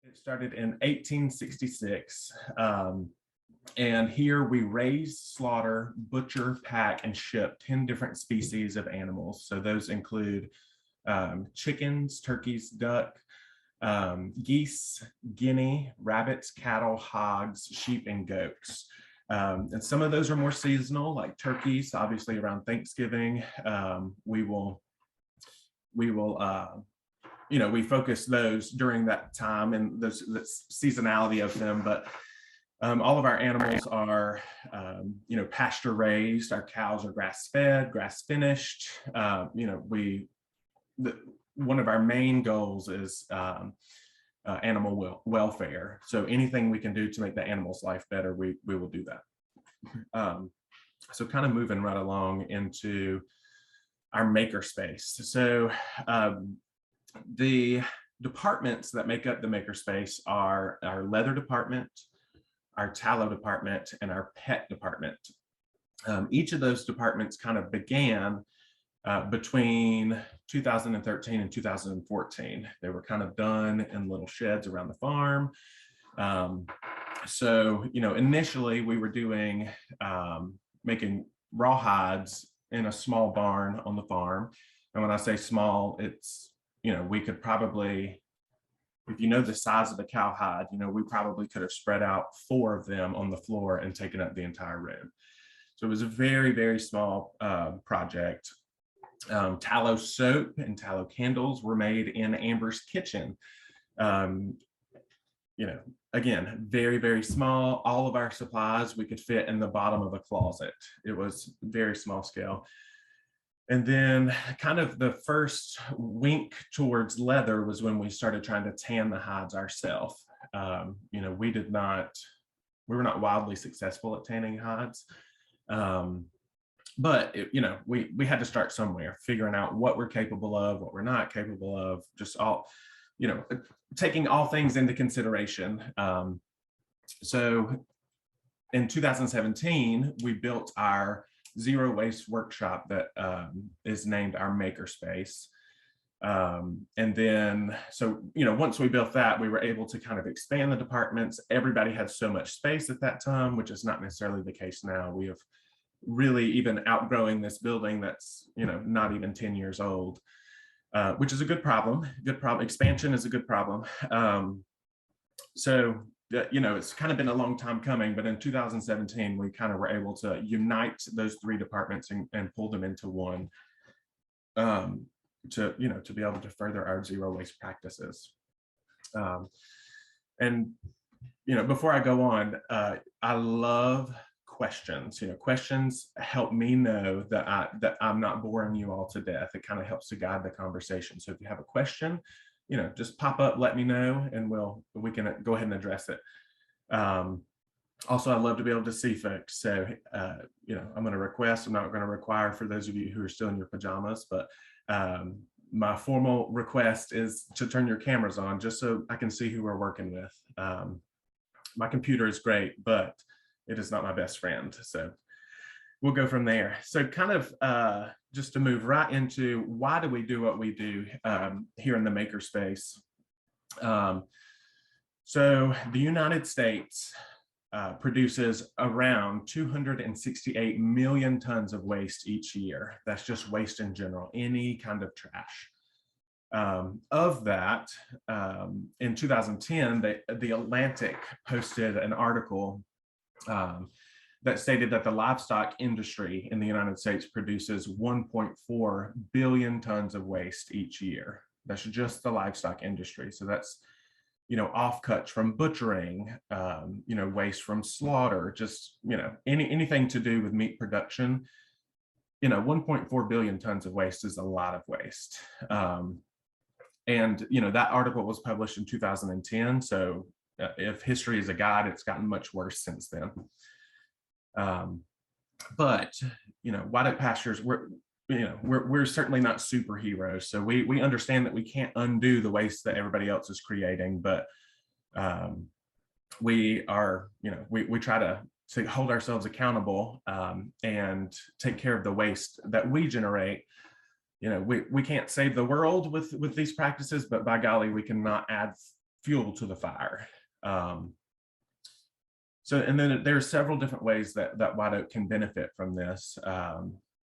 It started in 1866. And here we raise, slaughter, butcher, pack, and ship 10 different species of animals. So those include chickens, turkeys, duck, geese, guinea, rabbits, cattle, hogs, sheep, and goats. And some of those are more seasonal, like turkeys, obviously around Thanksgiving. We focus those during that time and the seasonality of them. But all of our animals are, pasture raised. Our cows are grass fed, grass finished. One of our main goals is animal welfare. So anything we can do to make the animal's life better, we will do that. So kind of moving right along into our makerspace. So the departments that make up the makerspace are our leather department, our tallow department, and our pet department. Each of those departments kind of began between 2013 and 2014. They were kind of done in little sheds around the farm. Initially we were doing making rawhides in a small barn on the farm. And when I say small, it's, we could probably, if you know the size of the cowhide, we probably could have spread out 4 of them on the floor and taken up the entire room. So it was a very, very small project. Tallow soap and tallow candles were made in Amber's kitchen. Again, very, very small. All of our supplies we could fit in the bottom of a closet. It was very small scale. And then kind of the first wink towards leather was when we started trying to tan the hides ourselves. We were not wildly successful at tanning hides. But we had to start somewhere, figuring out what we're capable of, what we're not capable of, just all, taking all things into consideration. So in 2017, we built our zero waste workshop that is named our Makerspace. And then, once we built that, we were able to kind of expand the departments. Everybody had so much space at that time, which is not necessarily the case now. We have really even outgrowing this building that's, not even 10 years old, which is a good problem. Expansion is a good problem. It's kind of been a long time coming, but in 2017, we kind of were able to unite those 3 departments and pull them into one to be able to further our zero waste practices. Before I go on, I love questions. Questions help me know that I'm not boring you all to death. It kind of helps to guide the conversation. So if you have a question, just pop up, let me know, and we can go ahead and address it. Also, I love to be able to see folks. So, I'm going to request, I'm not going to require for those of you who are still in your pajamas, but my formal request is to turn your cameras on just so I can see who we're working with. My computer is great, but it is not my best friend. So we'll go from there. So kind of just to move right into why do we do what we do here in the Makerspace. So the United States produces around 268 million tons of waste each year. That's just waste in general, any kind of trash. Of that, in 2010, the Atlantic posted an article that stated that the livestock industry in the United States produces 1.4 billion tons of waste each year. That's just the livestock industry. So that's, offcuts from butchering, waste from slaughter, just, anything to do with meat production. 1.4 billion tons of waste is a lot of waste. That article was published in 2010. So if history is a guide, it's gotten much worse since then. But White Oak Pastures, we're certainly not superheroes. So we understand that we can't undo the waste that everybody else is creating, but we are, we try to hold ourselves accountable and take care of the waste that we generate. We can't save the world with these practices, but by golly, we cannot add fuel to the fire. So, and then there are several different ways that white oak can benefit from this.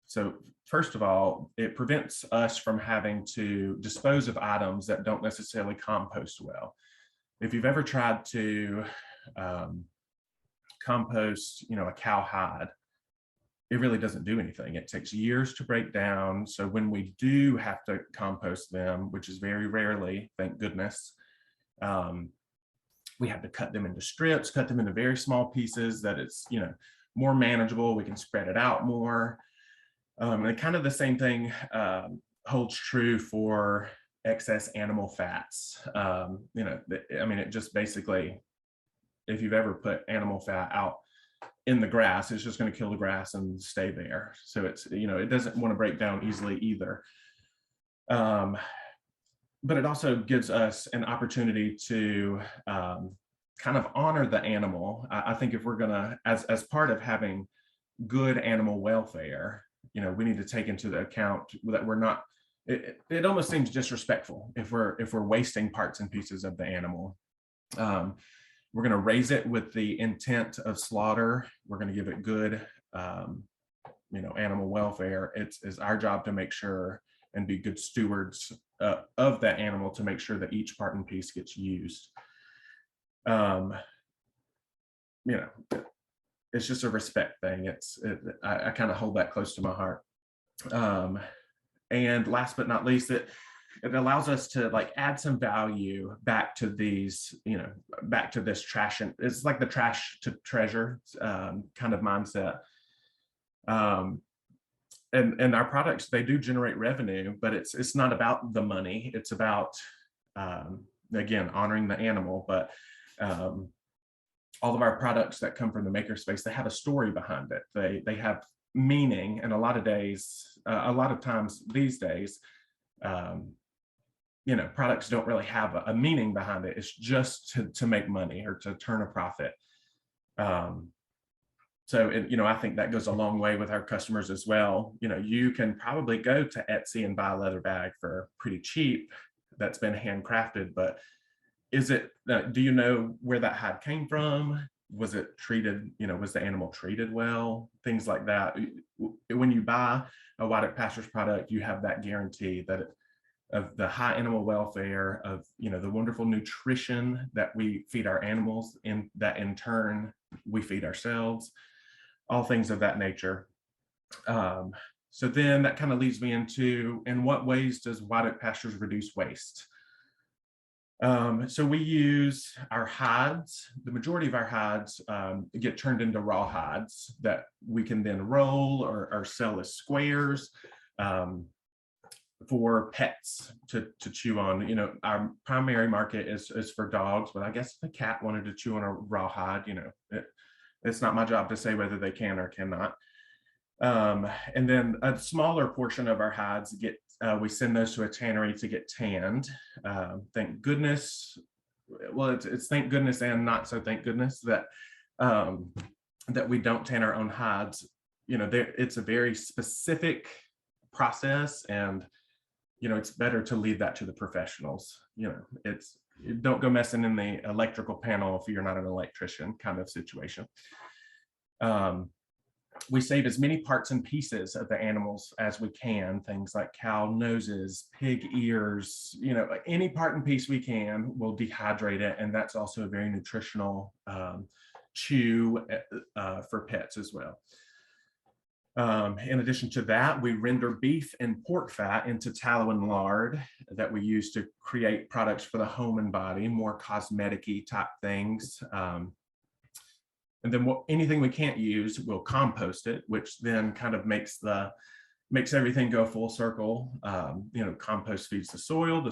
So first of all, it prevents us from having to dispose of items that don't necessarily compost well. If you've ever tried to compost, a cow hide, it really doesn't do anything. It takes years to break down. So when we do have to compost them, which is very rarely, thank goodness, we have to cut them into strips, cut them into very small pieces that it's, more manageable. We can spread it out more. And kind of the same thing holds true for excess animal fats. It just basically, if you've ever put animal fat out in the grass, it's just going to kill the grass and stay there. So it's, it doesn't want to break down easily either. But it also gives us an opportunity to kind of honor the animal. I think if we're going to, as part of having good animal welfare, we need to take into account that we're not, it almost seems disrespectful if we're wasting parts and pieces of the animal. We're going to raise it with the intent of slaughter. We're going to give it good, animal welfare. It's our job to make sure and be good stewards of that animal to make sure that each part and piece gets used. It's just a respect thing. I kind of hold that close to my heart. And last but not least, it allows us to add some value back to these, back to this trash. And it's like the trash to treasure kind of mindset. And our products, they do generate revenue, but it's not about the money. It's about, again, honoring the animal. But all of our products that come from the Makerspace, they have a story behind it. They have meaning, and a lot of times these days, products don't really have a meaning behind it. It's just to make money or to turn a profit. So, I think that goes a long way with our customers as well. You can probably go to Etsy and buy a leather bag for pretty cheap that's been handcrafted, but do you know where that hide came from? Was it treated, was the animal treated well? Things like that. When you buy a White Oak Pastures product, you have that guarantee of the high animal welfare, of, the wonderful nutrition that we feed our animals, and that in turn we feed ourselves, all things of that nature. So then that kind of leads me into, in what ways does White Oak Pastures reduce waste? So we use our hides. The majority of our hides get turned into rawhides that we can then roll or sell as squares for pets to chew on. Our primary market is for dogs, but I guess if a cat wanted to chew on a rawhide, it's not my job to say whether they can or cannot. And then a smaller portion of our hides we send those to a tannery to get tanned. Thank goodness. Well, it's thank goodness and not so thank goodness that we don't tan our own hides. It's a very specific process, and it's better to leave that to the professionals. Don't go messing in the electrical panel if you're not an electrician, kind of situation. We save as many parts and pieces of the animals as we can, things like cow noses, pig ears, any part and piece we can, we'll dehydrate it. And that's also a very nutritional chew for pets as well. In addition to that, we render beef and pork fat into tallow and lard that we use to create products for the home and body, more cosmetic-y type things. And then anything we can't use, we'll compost it, which then kind of makes everything go full circle. Compost feeds the soil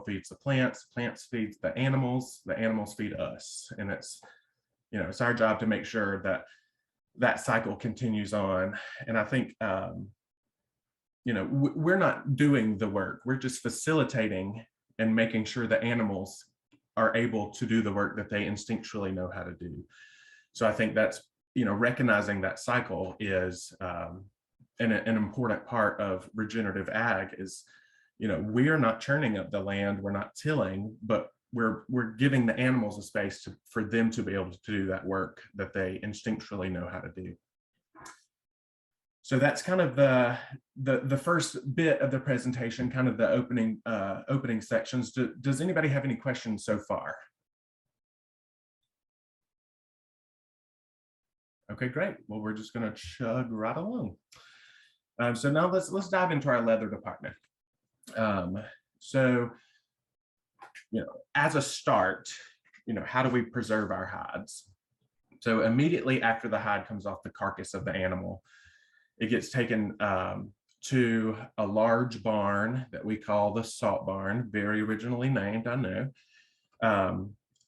feeds the plants feeds the animals feed us. And it's our job to make sure that cycle continues on. And I think, we're not doing the work. We're just facilitating and making sure the animals are able to do the work that they instinctually know how to do. So I think that's, recognizing that cycle is an important part of regenerative ag is, we are not churning up the land, we're not tilling, but we're giving the animals a space for them to be able to do that work that they instinctually know how to do. So that's kind of the first bit of the presentation, kind of the opening sections. Does anybody have any questions so far? Okay, great. Well, we're just going to chug right along. So now let's dive into our leather department. So, as a start, how do we preserve our hides? So immediately after the hide comes off the carcass of the animal, it gets taken to a large barn that we call the salt barn, very originally named, I know.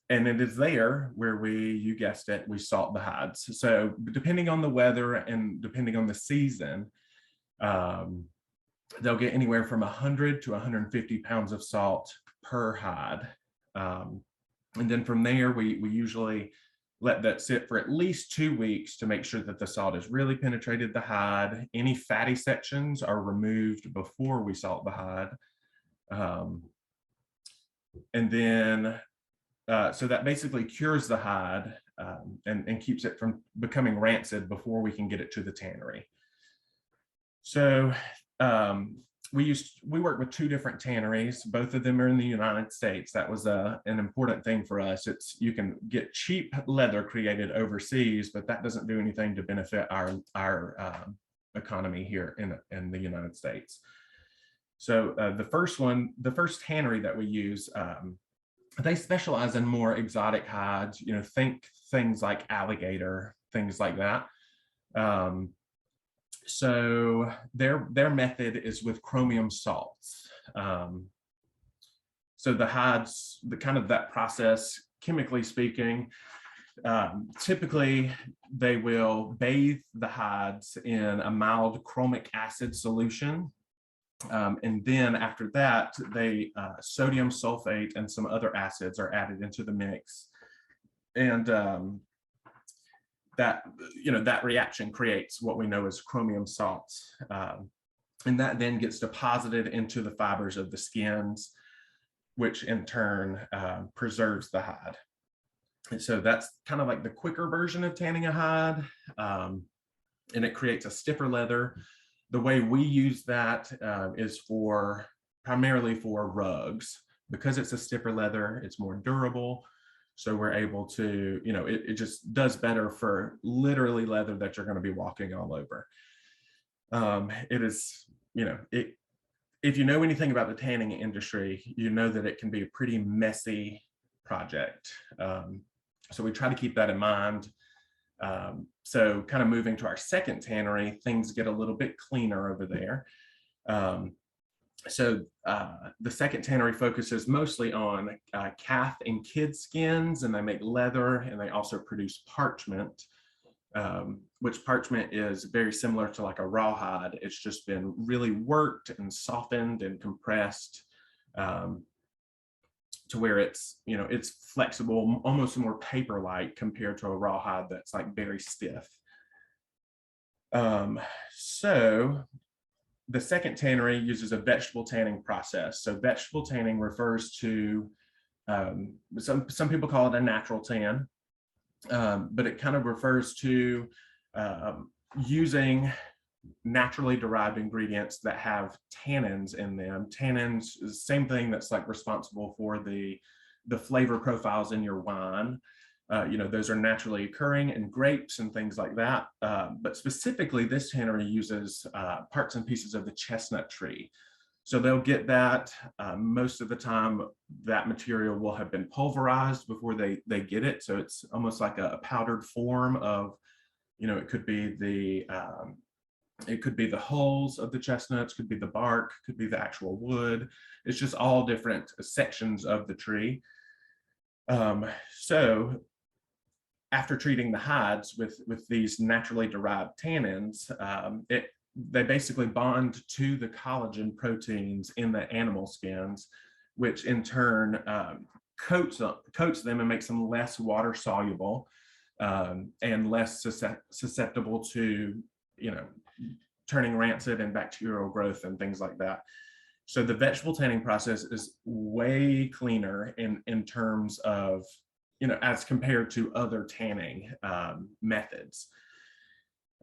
And it is there where you guessed it, we salt the hides. So depending on the weather and depending on the season, they'll get anywhere from 100 to 150 pounds of salt per hide. And then from there, we usually let that sit for at least 2 weeks to make sure that the salt has really penetrated the hide. Any fatty sections are removed before we salt the hide. And then, so that basically cures the hide and keeps it from becoming rancid before we can get it to the tannery. So we work with 2 different tanneries. Both of them are in the United States. That was an important thing for us. You can get cheap leather created overseas, but that doesn't do anything to benefit our economy here in the United States. So the first tannery that we use, they specialize in more exotic hides. Think things like alligator, things like that. So their method is with chromium salts. So the hides, that process, chemically speaking, typically they will bathe the hides in a mild chromic acid solution. And then after that, sodium sulfate and some other acids are added into the mix. And that reaction creates what we know as chromium salts. And that then gets deposited into the fibers of the skins, which in turn preserves the hide. And so that's kind of like the quicker version of tanning a hide. And it creates a stiffer leather. The way we use that is primarily for rugs. Because it's a stiffer leather, it's more durable. So we're able to, it just does better for literally leather that you're going to be walking all over. It is, if you know anything about the tanning industry, you know that it can be a pretty messy project. So we try to keep that in mind. So kind of moving to our second tannery, things get a little bit cleaner over there. So the second tannery focuses mostly on calf and kid skins, and they make leather, and they also produce parchment, which parchment is very similar to like a rawhide. It's just been really worked and softened and compressed to where it's flexible, almost more paper-like compared to a rawhide that's like very stiff. So the second tannery uses a vegetable tanning process. So vegetable tanning refers to, some people call it a natural tan, but it kind of refers to using naturally derived ingredients that have tannins in them. Tannins is the same thing that's like responsible for the flavor profiles in your wine. Those are naturally occurring in grapes and things like that. But specifically, this tannery uses parts and pieces of the chestnut tree. So they'll get that. Most of the time, that material will have been pulverized before they get it. So it's almost like a powdered form of, it could be the hulls of the chestnuts, could be the bark, could be the actual wood. It's just all different sections of the tree. So after treating the hides with these naturally derived tannins, they basically bond to the collagen proteins in the animal skins, which in turn coats them and makes them less water soluble and less susceptible to, turning rancid and bacterial growth and things like that. So the vegetable tanning process is way cleaner in terms of, as compared to other tanning methods.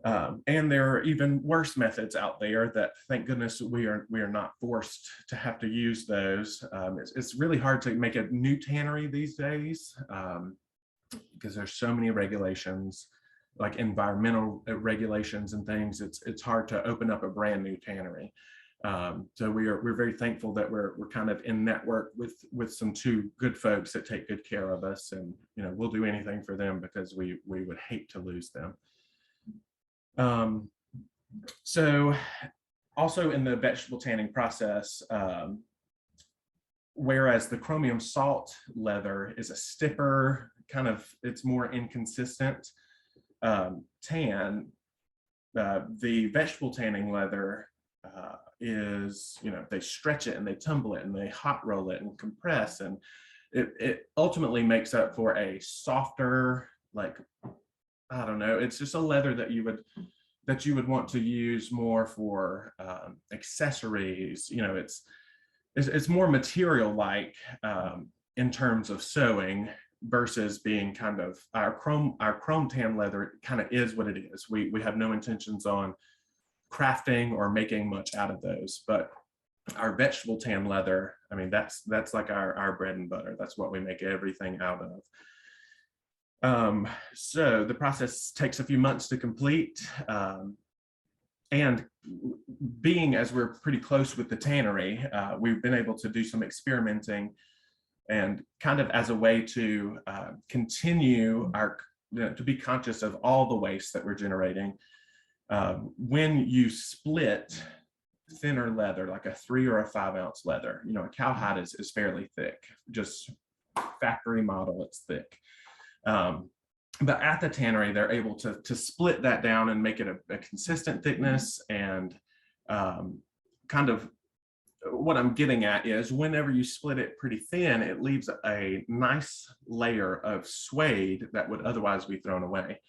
And there are even worse methods out there that, thank goodness, we are not forced to have to use those. It's really hard to make a new tannery these days because there's so many regulations, like environmental regulations and things. It's hard to open up a brand new tannery. So we're very thankful that we're kind of in network with some two good folks that take good care of us, and we'll do anything for them because we would hate to lose them. So also in the vegetable tanning process, whereas the chromium salt leather is a stiffer, it's more inconsistent tan, the vegetable tanning leather is, they stretch it and they tumble it and they hot roll it and compress, and it ultimately makes up for a softer, like, I don't know, it's just a leather that you would want to use more for accessories. It's more material-like in terms of sewing versus being kind of our chrome tan leather kind of is what it is. We have no intentions on crafting or making much out of those, but our vegetable tan leather, I mean, that's like our bread and butter. That's what we make everything out of. So the process takes a few months to complete. And being as we're pretty close with the tannery, we've been able to do some experimenting, and kind of as a way to continue to be conscious of all the waste that we're generating. When you split thinner leather, like a 3 or a 5 ounce leather, a cowhide is fairly thick, just factory model, it's thick. But at the tannery, they're able to split that down and make it a consistent thickness. And kind of what I'm getting at is, whenever you split it pretty thin, it leaves a nice layer of suede that would otherwise be thrown away.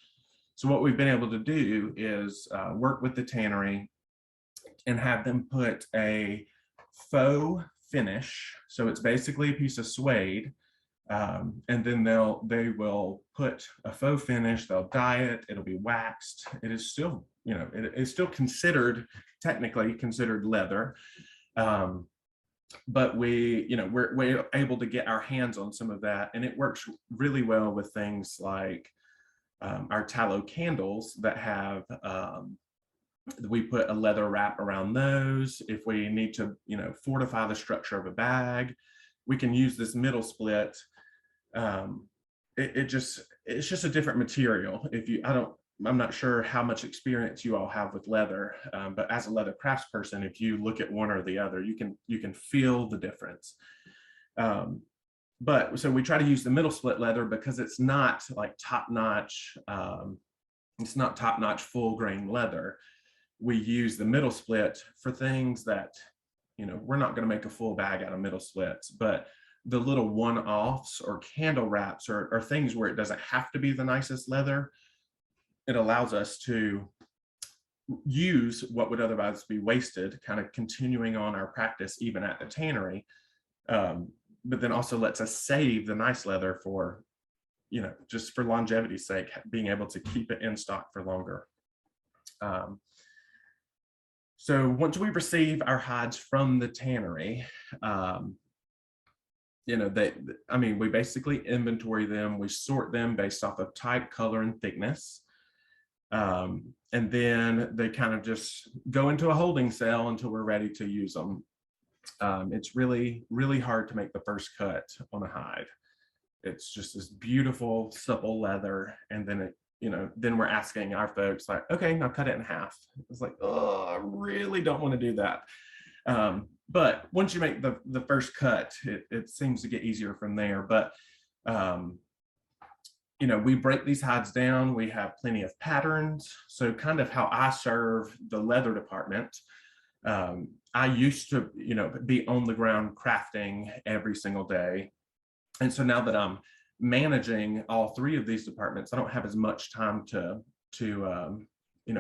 So what we've been able to do is work with the tannery and have them put a faux finish. So it's basically a piece of suede. And then they will put a faux finish, they'll dye it, it'll be waxed. It is still, it is still technically considered leather. But we're able to get our hands on some of that, and it works really well with things like our tallow candles that have, we put a leather wrap around those. If we need to, fortify the structure of a bag, we can use this middle split. It's just a different material. I'm not sure how much experience you all have with leather, but as a leather craftsperson, if you look at one or the other, you can feel the difference. But so we try to use the middle split leather because it's not like top-notch. It's not top-notch full grain leather. We use the middle split for things that, we're not going to make a full bag out of middle splits, but the little one-offs or candle wraps or things where it doesn't have to be the nicest leather, it allows us to use what would otherwise be wasted, kind of continuing on our practice even at the tannery, but then also lets us save the nice leather for, just for longevity's sake, being able to keep it in stock for longer. So once we receive our hides from the tannery, we basically inventory them. We sort them based off of type, color, and thickness. And then they kind of just go into a holding cell until we're ready to use them. It's really, really hard to make the first cut on a hide. It's just this beautiful, supple leather. And then then we're asking our folks, like, okay, now cut it in half. It's like, oh, I really don't want to do that. But once you make the first cut, it seems to get easier from there. But, we break these hides down. We have plenty of patterns. So kind of how I serve the leather department, I used to, be on the ground crafting every single day. And so now that I'm managing all 3 of these departments, I don't have as much time to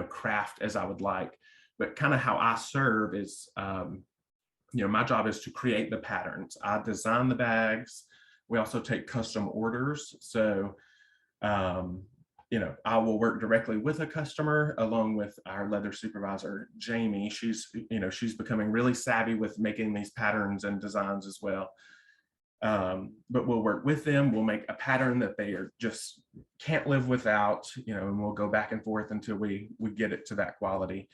craft as I would like. But kind of how I serve is, my job is to create the patterns. I design the bags. We also take custom orders. So, I will work directly with a customer along with our leather supervisor, Jamie. She's becoming really savvy with making these patterns and designs as well. But we'll work with them. We'll make a pattern that they just can't live without, and we'll go back and forth until we get it to that quality.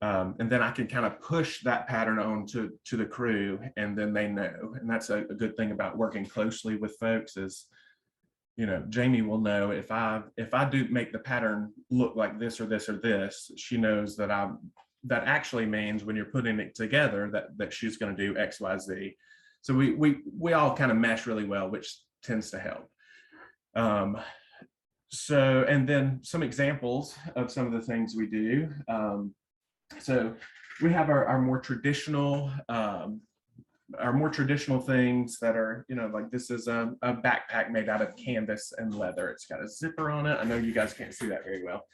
And then I can kind of push that pattern on to the crew, and then they know. And that's a good thing about working closely with folks is, Jamie will know if I do make the pattern look like this or this or this, she knows that that actually means when you're putting it together that she's going to do X, Y, Z. So we all kind of mesh really well, which tends to help. And then some examples of some of the things we do. So we have our more traditional things that are, like this is a backpack made out of canvas and leather. It's got a zipper on it. I know you guys can't see that very well.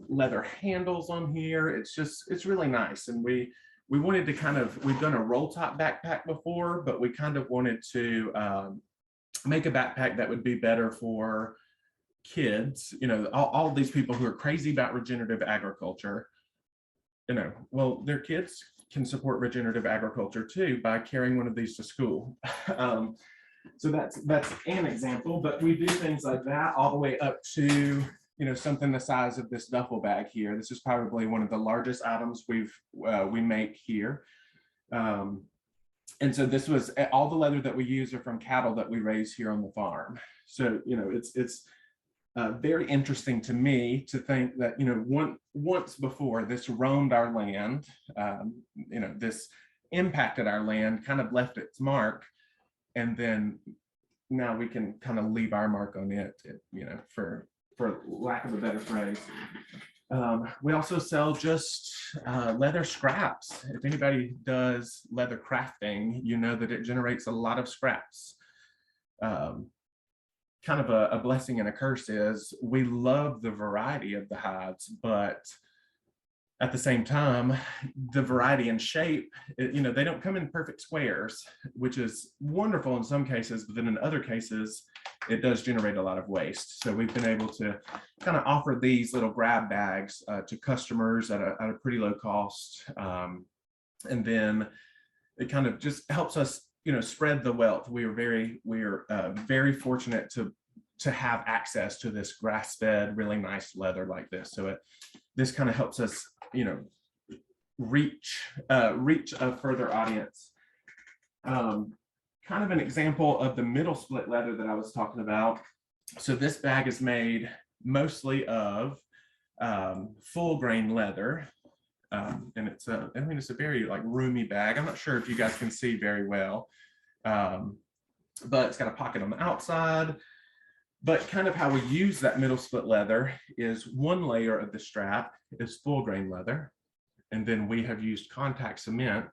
Leather handles on here. It's really nice. And we wanted to we've done a roll top backpack before, but we kind of wanted to make a backpack that would be better for kids, all these people who are crazy about regenerative agriculture, well, their kids can support regenerative agriculture too by carrying one of these to school. So that's an example, but we do things like that all the way up to, something the size of this duffel bag here. This is probably one of the largest items we make here. And so this was all the leather that we use are from cattle that we raise here on the farm. So, it's very interesting to me to think that, once before this roamed our land, this impacted our land, kind of left its mark, and then now we can kind of leave our mark on it, for lack of a better phrase. We also sell just leather scraps. If anybody does leather crafting, you know that it generates a lot of scraps. Kind of a blessing and a curse is we love the variety of the hides, but at the same time, the variety and shape, they don't come in perfect squares, which is wonderful in some cases, but then in other cases, it does generate a lot of waste. So we've been able to kind of offer these little grab bags to customers at a pretty low cost. And then it kind of just helps us spread the wealth. We are very fortunate to have access to this grass-fed, really nice leather like this. So this kind of helps us, reach a further audience. Kind of an example of the middle split leather that I was talking about. So this bag is made mostly of full grain leather. And it's a very roomy bag. I'm not sure if you guys can see very well, but it's got a pocket on the outside. But kind of how we use that middle split leather is one layer of the strap is full grain leather. And then we have used contact cement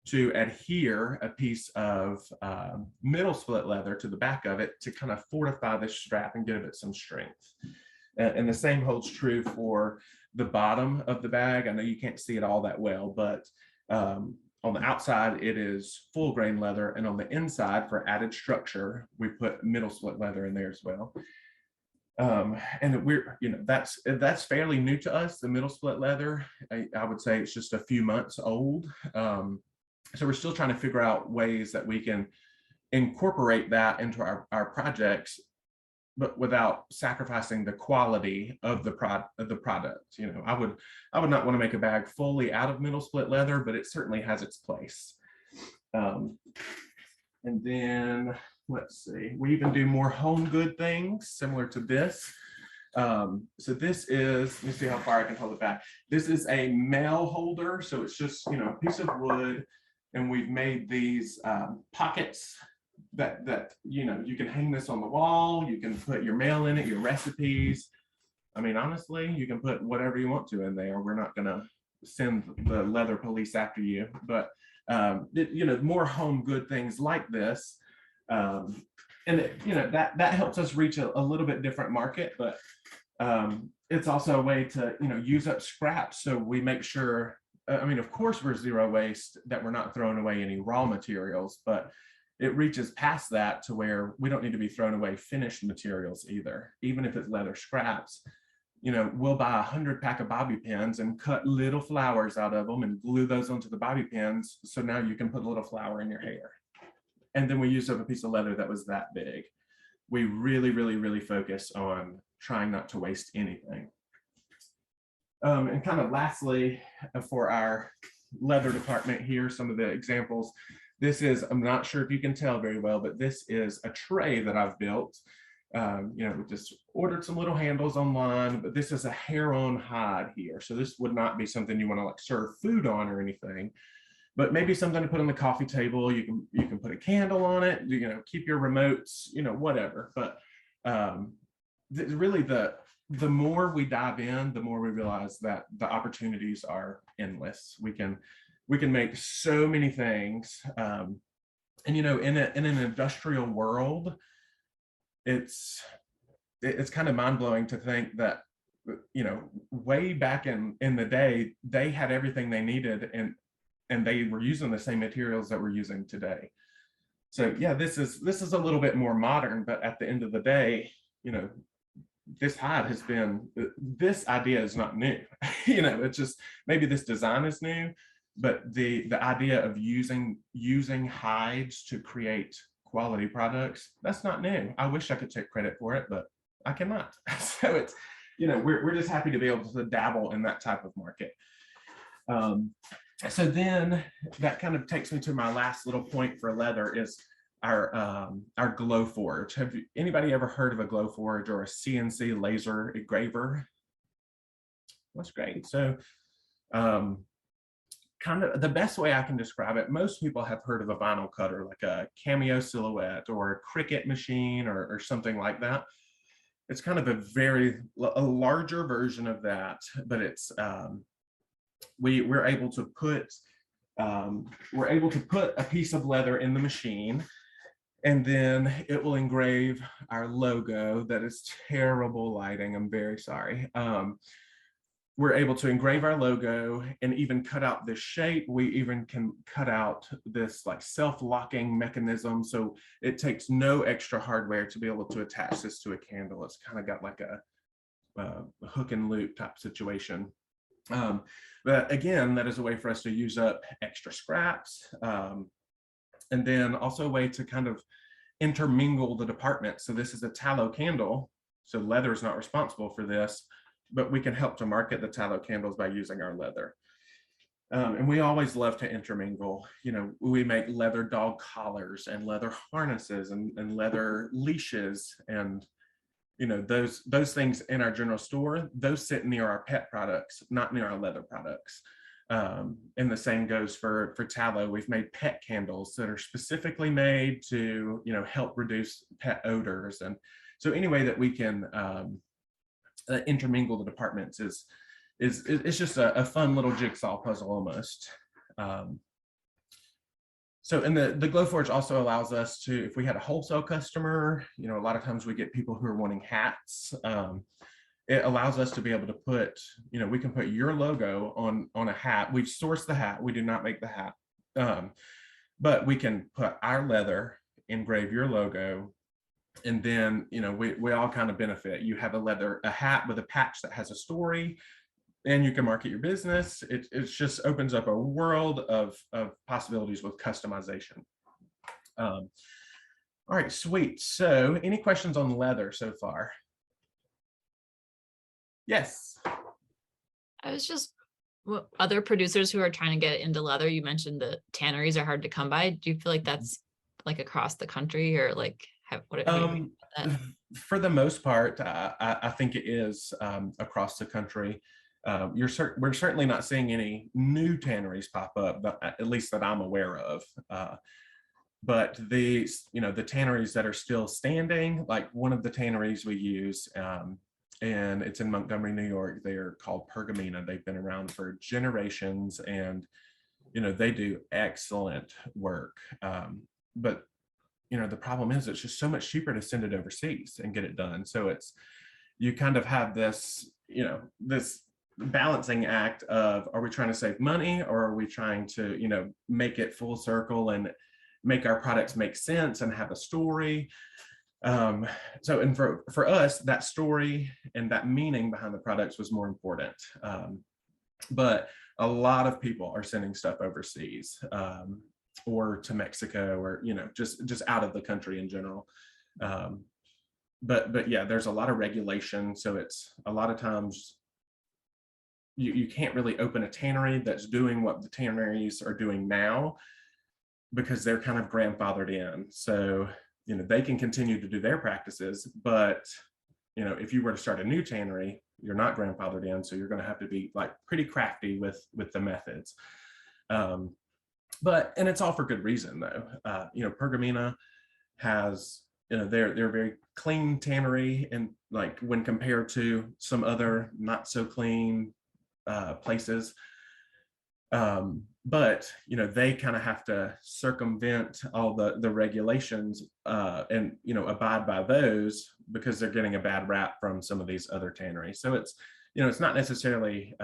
to adhere a piece of middle split leather to the back of it to kind of fortify the strap and give it some strength. And the same holds true for the bottom of the bag. I know you can't see it all that well, but on the outside, it is full grain leather. And on the inside, for added structure, we put middle split leather in there as well. And we're, that's fairly new to us, the middle split leather. I would say it's just a few months old. So we're still trying to figure out ways that we can incorporate that into our projects, but without sacrificing the quality of the product. I would not want to make a bag fully out of middle split leather, but it certainly has its place. And then let's see, we even do more home good things similar to this. So this is, let me see how far I can hold it back. This is a mail holder. So it's just, a piece of wood, and we've made these pockets that you can hang this on the wall. You can put your mail in it, your recipes. I mean, honestly, you can put whatever you want to in there. We're not going to send the leather police after you, but more home good things like this. And that helps us reach a little bit different market, but it's also a way to use up scraps. So we make sure I mean, of course we're zero waste, that we're not throwing away any raw materials, but it reaches past that to where we don't need to be throwing away finished materials either. Even if it's leather scraps, you know, we'll buy 100 pack of bobby pins and cut little flowers out of them and glue those onto the bobby pins. So now you can put a little flower in your hair. And then we used up a piece of leather that was that big. We really, really, really focus on trying not to waste anything. And kind of lastly, for our leather department here, some of the examples. This is, I'm not sure if you can tell very well, but this is a tray that I've built. You know, we just ordered some little handles online, but this is a hair-on hide here. So this would not be something you want to like serve food on or anything, but maybe something to put on the coffee table. You can put a candle on it, you know, keep your remotes, you know, whatever. But really the more we dive in, the more we realize that the opportunities are endless. We can make so many things. And, you know, in an industrial world, it's kind of mind-blowing to think that, you know, way back in the day, they had everything they needed and they were using the same materials that we're using today. So yeah, this is a little bit more modern, but at the end of the day, you know, this hide has been, this idea is not new. You know, it's just, maybe this design is new, but the idea of using hides to create quality products, that's not new. I wish I could take credit for it, but I cannot. So it's, you know, we're just happy to be able to dabble in that type of market. So then that kind of takes me to my last little point for leather is our Glowforge. Have anybody ever heard of a Glowforge or a CNC laser engraver? That's great. So kind of the best way I can describe it, most people have heard of a vinyl cutter, like a Cameo Silhouette or a Cricut machine or something like that. It's kind of a larger version of that, but it's we're able to put a piece of leather in the machine, and then it will engrave our logo. That is terrible lighting, I'm very sorry. We're able to engrave our logo and even cut out this shape. We even can cut out this like self-locking mechanism. So it takes no extra hardware to be able to attach this to a candle. It's kind of got like a hook and loop type situation. But again, that is a way for us to use up extra scraps. And then also a way to kind of intermingle the departments. So this is a tallow candle. So leather is not responsible for this, but we can help to market the tallow candles by using our leather. And we always love to intermingle. You know, we make leather dog collars and leather harnesses and leather leashes, and you know, those things in our general store, those sit near our pet products, not near our leather products. And the same goes for tallow. We've made pet candles that are specifically made to, you know, help reduce pet odors. And so any way that we can intermingle the departments is just a fun little jigsaw puzzle almost. So, and the Glowforge also allows us to, if we had a wholesale customer, you know, a lot of times we get people who are wanting hats. It allows us to be able to put, you know, we can put your logo on a hat. We've sourced the hat. We do not make the hat. But we can put our leather, engrave your logo, and then, you know, we all kind of benefit. You have a hat with a patch that has a story, and you can market your business. It just opens up a world of possibilities with customization. All right, sweet. So any questions on leather so far? Yes. I was just, other producers who are trying to get into leather, you mentioned the tanneries are hard to come by. Do you feel like that's like across the country, or like for the most part, I think it is across the country. We're certainly not seeing any new tanneries pop up, but at least that I'm aware of. But the tanneries that are still standing, like one of the tanneries we use, and it's in Montgomery, New York. They're called Pergamena. They've been around for generations, and you know, they do excellent work. But you know, the problem is it's just so much cheaper to send it overseas and get it done. So you kind of have this, you know, this balancing act of, are we trying to save money, or are we trying to, make it full circle and make our products make sense and have a story? And for us, that story and that meaning behind the products was more important. But a lot of people are sending stuff overseas, or to Mexico, or just out of the country in general. But yeah, there's a lot of regulation, so it's a lot of times you can't really open a tannery that's doing what the tanneries are doing now, because they're kind of grandfathered in. So they can continue to do their practices, but if you were to start a new tannery, you're not grandfathered in, so you're going to have to be like pretty crafty with the methods. And it's all for good reason, though. Pergamena has, they're a very clean tannery, and like when compared to some other not so clean places. But they kind of have to circumvent all the regulations, and abide by those, because they're getting a bad rap from some of these other tanneries. So it's it's not necessarily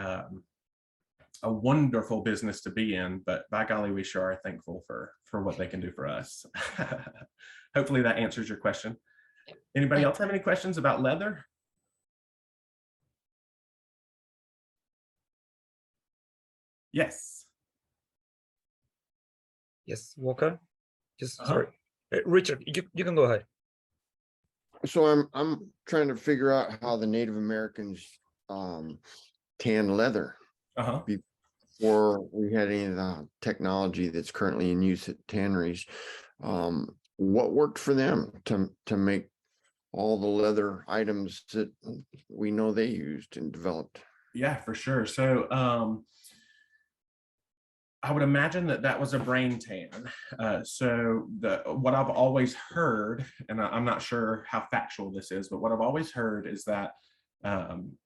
a wonderful business to be in, but by golly, we sure are thankful for what they can do for us. Hopefully that answers your question. Anybody else have any questions about leather? Yes. Yes, Walker. Just sorry, Richard. You can go ahead. So I'm trying to figure out how the Native Americans tan leather before we had any of the technology that's currently in use at tanneries. What worked for them to make all the leather items that we know they used and developed? Yeah, for sure. So I would imagine that was a brain tan. So what I've always heard, and I'm not sure how factual this is, but what I've always heard is that an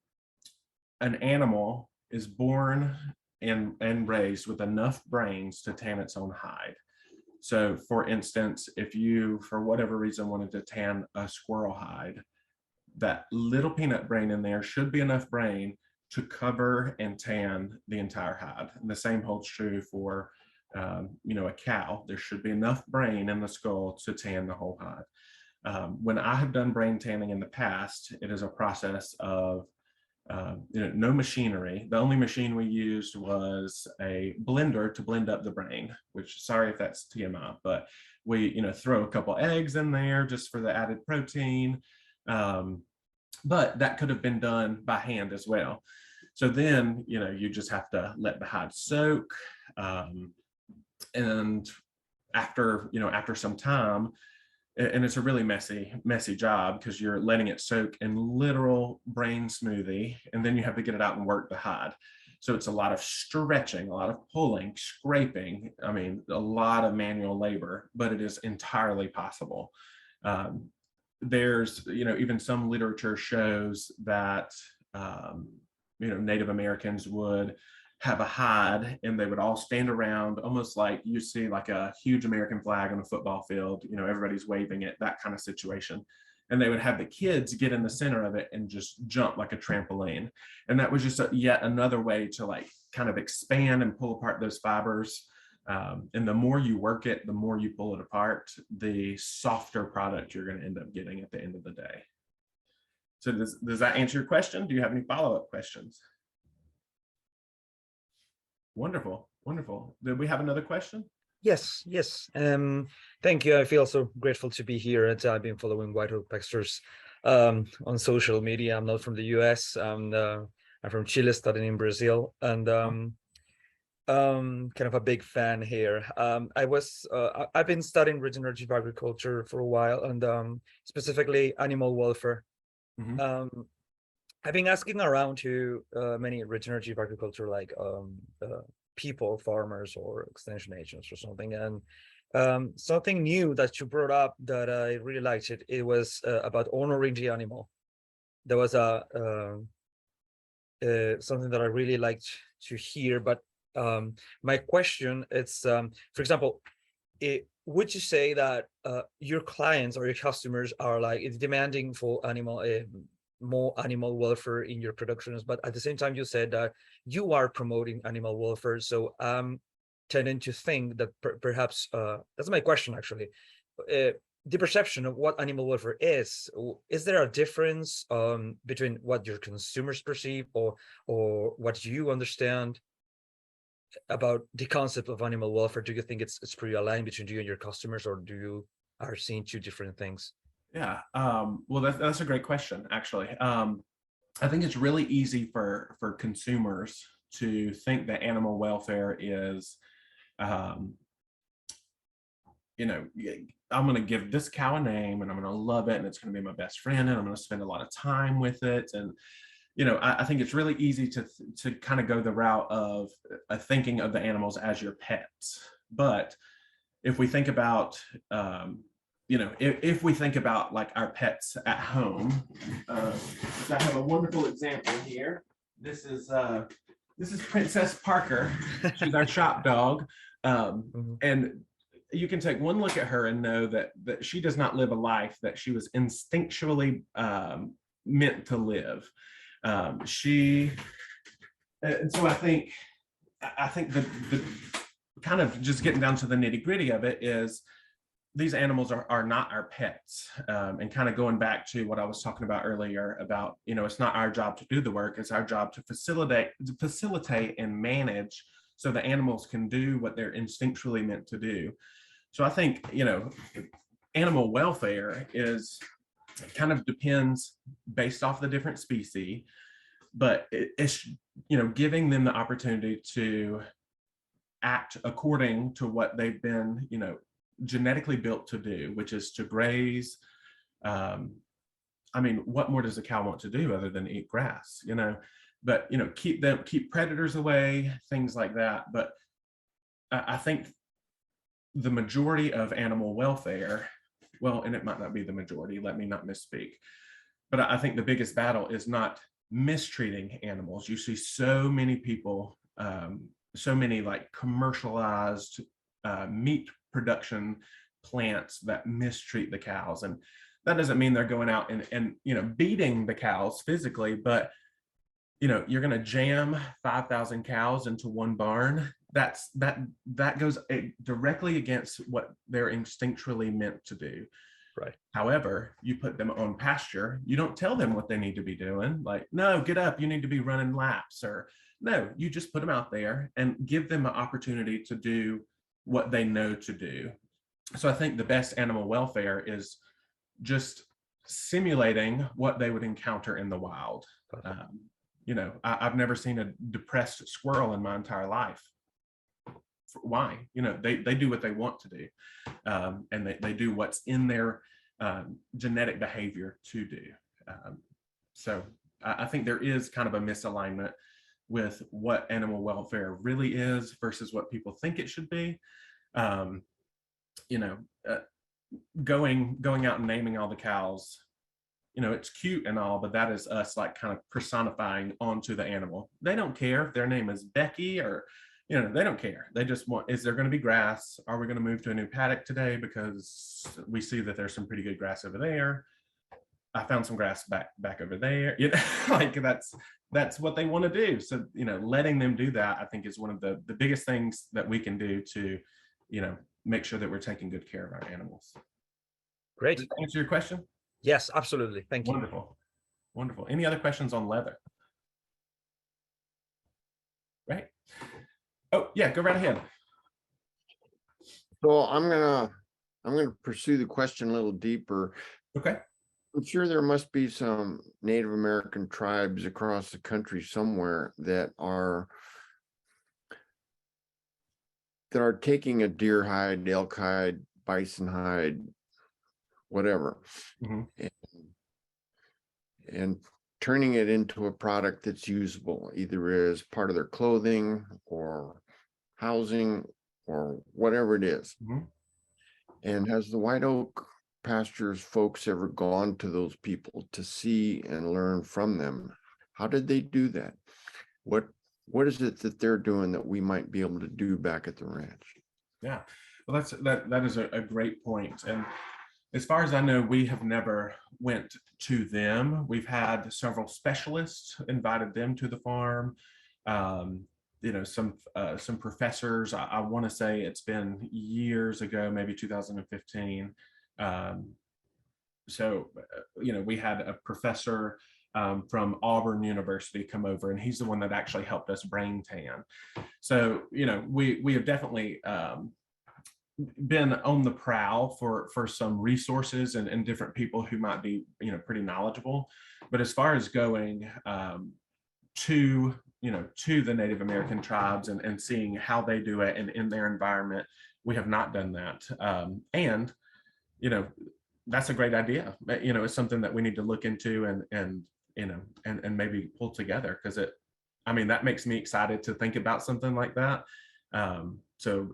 animal is born and raised with enough brains to tan its own hide. So for instance, if you, for whatever reason, wanted to tan a squirrel hide, that little peanut brain in there should be enough brain to cover and tan the entire hide. And the same holds true for, a cow. There should be enough brain in the skull to tan the whole hide. When I have done brain tanning in the past, it is a process of, no machinery. The only machine we used was a blender to blend up the brain, which, sorry if that's TMI, but we, throw a couple eggs in there just for the added protein. But that could have been done by hand as well. So then, you just have to let the hide soak. And after some time, and it's a really messy job, because you're letting it soak in literal brain smoothie, and then you have to get it out and work the hide. So it's a lot of stretching, a lot of pulling, scraping. I mean, a lot of manual labor, but it is entirely possible. There's, even some literature shows that, Native Americans would have a hide, and they would all stand around, almost like you see like a huge American flag on a football field, everybody's waving it, that kind of situation. And they would have the kids get in the center of it and just jump like a trampoline. And that was just yet another way to like kind of expand and pull apart those fibers. And the more you work it, the more you pull it apart, the softer product you're going to end up getting at the end of the day. So does that answer your question? Do you have any follow-up questions? Wonderful, wonderful. Did we have another question? Yes. Thank you. I feel so grateful to be here. And I've been following White Oak Pastures on social media. I'm not from the US. I'm from Chile, studying in Brazil, and kind of a big fan here. I've been studying regenerative agriculture for a while, and specifically animal welfare. I've been asking around to many regenerative agriculture, like people, farmers, or extension agents or something, and something new that you brought up that I really liked. It was about honoring the animal. There was something that I really liked to hear. But my question is, for example, would you say that your clients or your customers are like demanding for animal more animal welfare in your productions, but at the same time, you said that you are promoting animal welfare. So I'm tending to think that perhaps that's my question actually. The perception of what animal welfare is there a difference between what your consumers perceive or what you understand about the concept of animal welfare? Do you think it's pretty aligned between you and your customers, or do you are seeing two different things? Yeah, well, that's a great question, actually. I think it's really easy for consumers to think that animal welfare is, you know, I'm going to give this cow a name and I'm going to love it and it's going to be my best friend and I'm going to spend a lot of time with it. And, you know, I think it's really easy to kind of go the route of thinking of the animals as your pets. But if we think about, you know, if we think about like our pets at home, I have a wonderful example here. This is Princess Parker. She's our shop dog. And you can take one look at her and know that she does not live a life that she was instinctually meant to live. And so I think the kind of just getting down to the nitty-gritty of it is these animals are not our pets. And kind of going back to what I was talking about earlier about, you know, it's not our job to do the work, it's our job to facilitate and manage so the animals can do what they're instinctually meant to do. So I think, you know, animal welfare is kind of depends based off the different species, but it's, you know, giving them the opportunity to act according to what they've been, you know, genetically built to do, which is to graze. I mean, what more does a cow want to do other than eat grass, you know? But, you know, keep predators away, things like that. But I think the majority of animal welfare, well, and it might not be the majority, let me not misspeak, but I think the biggest battle is not mistreating animals. You see so many people, so many like commercialized meat production plants that mistreat the cows. And that doesn't mean they're going out and you know, beating the cows physically, but you know, you're going to jam 5,000 cows into one barn. That goes directly against what they're instinctually meant to do. Right. However, you put them on pasture, you don't tell them what they need to be doing. Like, no, get up, you need to be running laps, or no, you just put them out there and give them an opportunity to do what they know to do. So I think the best animal welfare is just simulating what they would encounter in the wild. You know, I've never seen a depressed squirrel in my entire life. Why? You know, they do what they want to do, and they do what's in their genetic behavior to do. So I think there is kind of a misalignment with what animal welfare really is versus what people think it should be. You know, going out and naming all the cows, you know, it's cute and all, but that is us like kind of personifying onto the animal. They don't care if their name is Becky or, you know, they don't care. They just want, is there going to be grass? Are we going to move to a new paddock today because we see that there's some pretty good grass over there? I found some grass back over there. You know, like that's what they want to do. So, you know, letting them do that, I think, is one of the biggest things that we can do to, you know, make sure that we're taking good care of our animals. Great. Does that answer your question? Yes, absolutely. Thank you. Wonderful. Wonderful. Any other questions on leather? Right. Oh, yeah, go right ahead. So I'm gonna pursue the question a little deeper. Okay. I'm sure there must be some Native American tribes across the country somewhere that are taking a deer hide, elk hide, bison hide, whatever, and turning it into a product that's usable, either as part of their clothing or housing or whatever it is. And has the White Oak Pastures folks ever gone to those people to see and learn from them? How did they do that? What is it that they're doing that we might be able to do back at the ranch? Yeah, well, that is a great point. And As far as I know, we have never went to them. We've had several specialists, invited them to the farm. You know, some professors. I want to say it's been years ago, maybe 2015. So, you know, we had a professor from Auburn University come over, and he's the one that actually helped us brain tan. So, you know, we have definitely been on the prowl for some resources and different people who might be, you know, pretty knowledgeable. But as far as going to, you know, to the Native American tribes and seeing how they do it and in their environment, we have not done that. And, you know, that's a great idea. You know, it's something that we need to look into and you know, and maybe pull together, because I mean, that makes me excited to think about something like that. So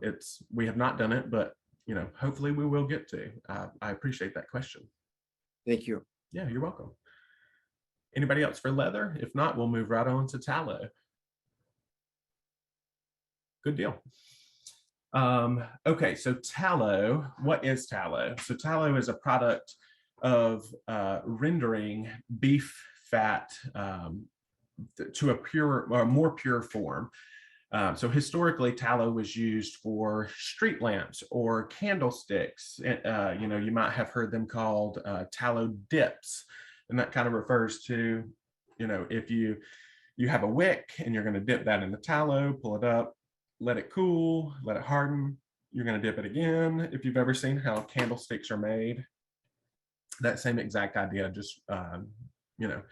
we have not done it, but, you know, hopefully we will get to. I appreciate that question. Thank you. Yeah, you're welcome. Anybody else for leather? If not, we'll move right on to tallow. Good deal. Okay, so tallow, what is tallow? So tallow is a product of rendering beef fat to a pure or more pure form. So historically, tallow was used for street lamps or candlesticks. You know, you might have heard them called tallow dips, and that kind of refers to, you know, if you have a wick and you're going to dip that in the tallow, pull it up, let it cool, let it harden. You're going to dip it again. If you've ever seen how candlesticks are made, that same exact idea, just you know,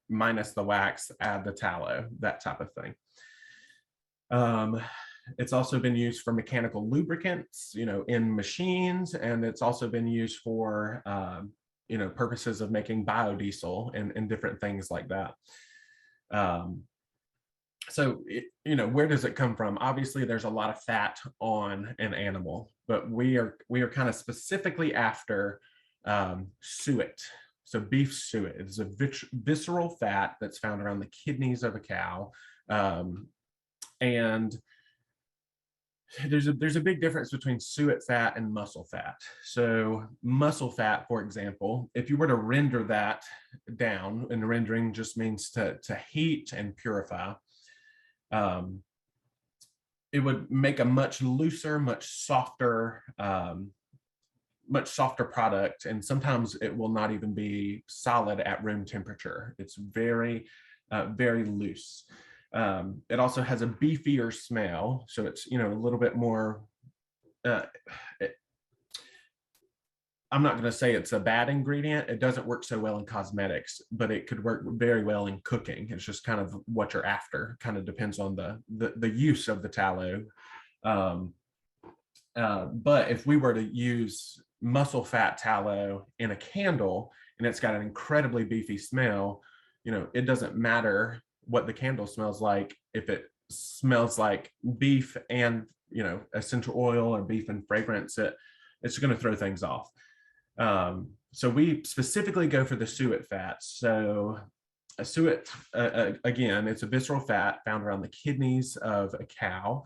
minus the wax, add the tallow, that type of thing. It's also been used for mechanical lubricants, you know, in machines, and it's also been used for, you know, purposes of making biodiesel and different things like that. So, you know, where does it come from? Obviously, there's a lot of fat on an animal, but we are kind of specifically after suet. So beef suet is a visceral fat that's found around the kidneys of a cow. And there's a big difference between suet fat and muscle fat. So muscle fat, for example, if you were to render that down, and rendering just means to heat and purify, it would make a much looser, much softer product, and sometimes it will not even be solid at room temperature. It's very, very loose. It also has a beefier smell, so it's, you know, a little bit more, I'm not going to say it's a bad ingredient. It doesn't work so well in cosmetics, but it could work very well in cooking. It's just kind of what you're after. Kind of depends on the use of the tallow. But if we were to use muscle fat tallow in a candle and it's got an incredibly beefy smell, you know, it doesn't matter what the candle smells like. If it smells like beef and, you know, essential oil or beef and fragrance, it's going to throw things off. So we specifically go for the suet fat. So a suet, again, it's a visceral fat found around the kidneys of a cow.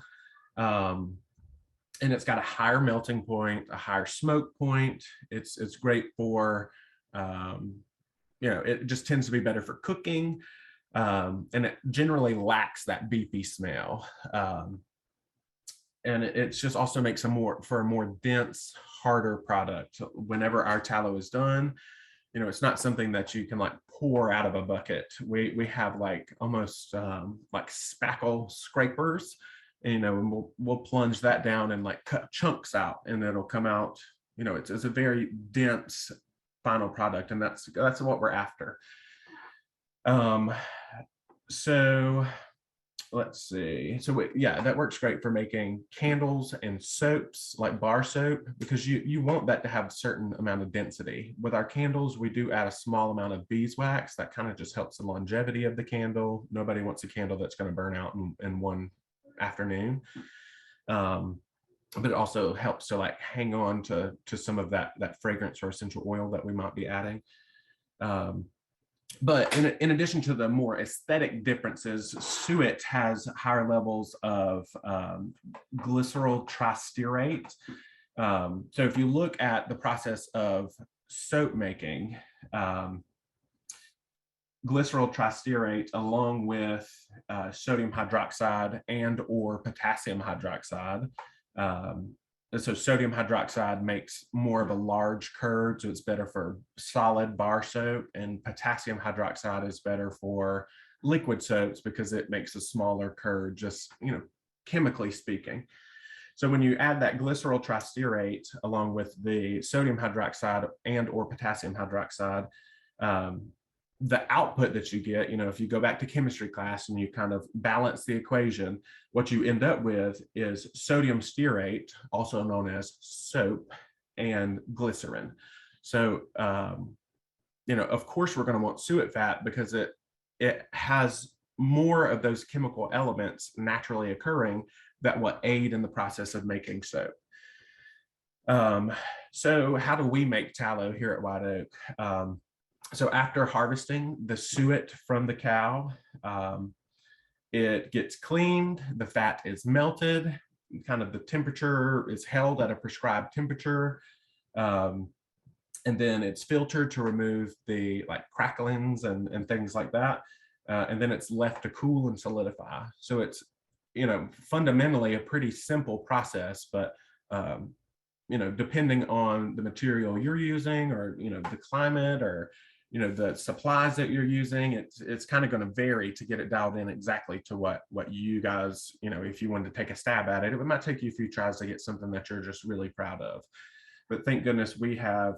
And it's got a higher melting point, a higher smoke point. It's great for, you know, it just tends to be better for cooking. And it generally lacks that beefy smell. And it just also makes a more dense, harder product. Whenever our tallow is done, you know, it's not something that you can like pour out of a bucket. We have like almost like spackle scrapers, and, you know, and we'll plunge that down and like cut chunks out, and it'll come out, you know, it's a very dense final product, and that's what we're after. So let's see. So yeah, that works great for making candles and soaps, like bar soap, because you want that to have a certain amount of density. With our candles, we do add a small amount of beeswax. That kind of just helps the longevity of the candle. Nobody wants a candle that's going to burn out in one afternoon. But it also helps to like hang on to some of that fragrance or essential oil that we might be adding. But in addition to the more aesthetic differences, suet has higher levels of glyceryl tristearate, So if you look at the process of soap making, glycerol tristearate along with sodium hydroxide and or potassium hydroxide. And so sodium hydroxide makes more of a large curd, so it's better for solid bar soap, and potassium hydroxide is better for liquid soaps because it makes a smaller curd, just, chemically speaking. So when you add that glycerol tristearate along with the sodium hydroxide and or potassium hydroxide, the output that you get, if you go back to chemistry class and you kind of balance the equation, what you end up with is sodium stearate, also known as soap, and glycerin. So, of course, we're going to want suet fat because it has more of those chemical elements naturally occurring that will aid in the process of making soap. So how do we make tallow here at White Oak? So after harvesting the suet from the cow, it gets cleaned, the fat is melted, kind of the temperature is held at a prescribed temperature, and then it's filtered to remove the cracklings and things like that, and then it's left to cool and solidify. So it's, fundamentally a pretty simple process, but depending on the material you're using, or the climate, or the supplies that you're using, it's kind of going to vary to get it dialed in exactly to what you guys, if you wanted to take a stab at it, it might take you a few tries to get something that you're just really proud of. But thank goodness we have,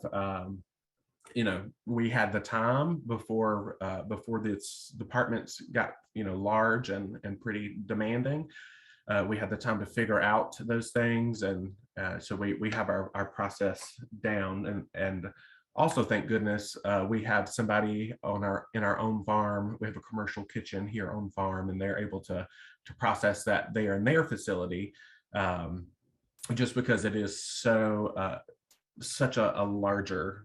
we had the time before this departments got, large and pretty demanding. We had the time to figure out those things, and so we have our process down, and also, thank goodness, we have somebody in our own farm. We have a commercial kitchen here on farm, and they're able to process that there in their facility, just because it is such a larger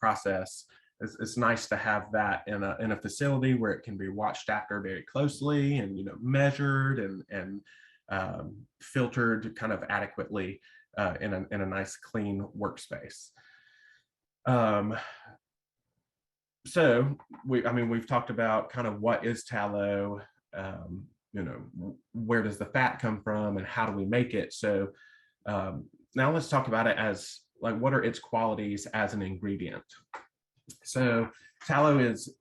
process. It's nice to have that in a facility where it can be watched after very closely, and measured and filtered kind of adequately. In a nice clean workspace. So we've talked about kind of what is tallow, where does the fat come from and how do we make it? So now let's talk about it as what are its qualities as an ingredient? So tallow is,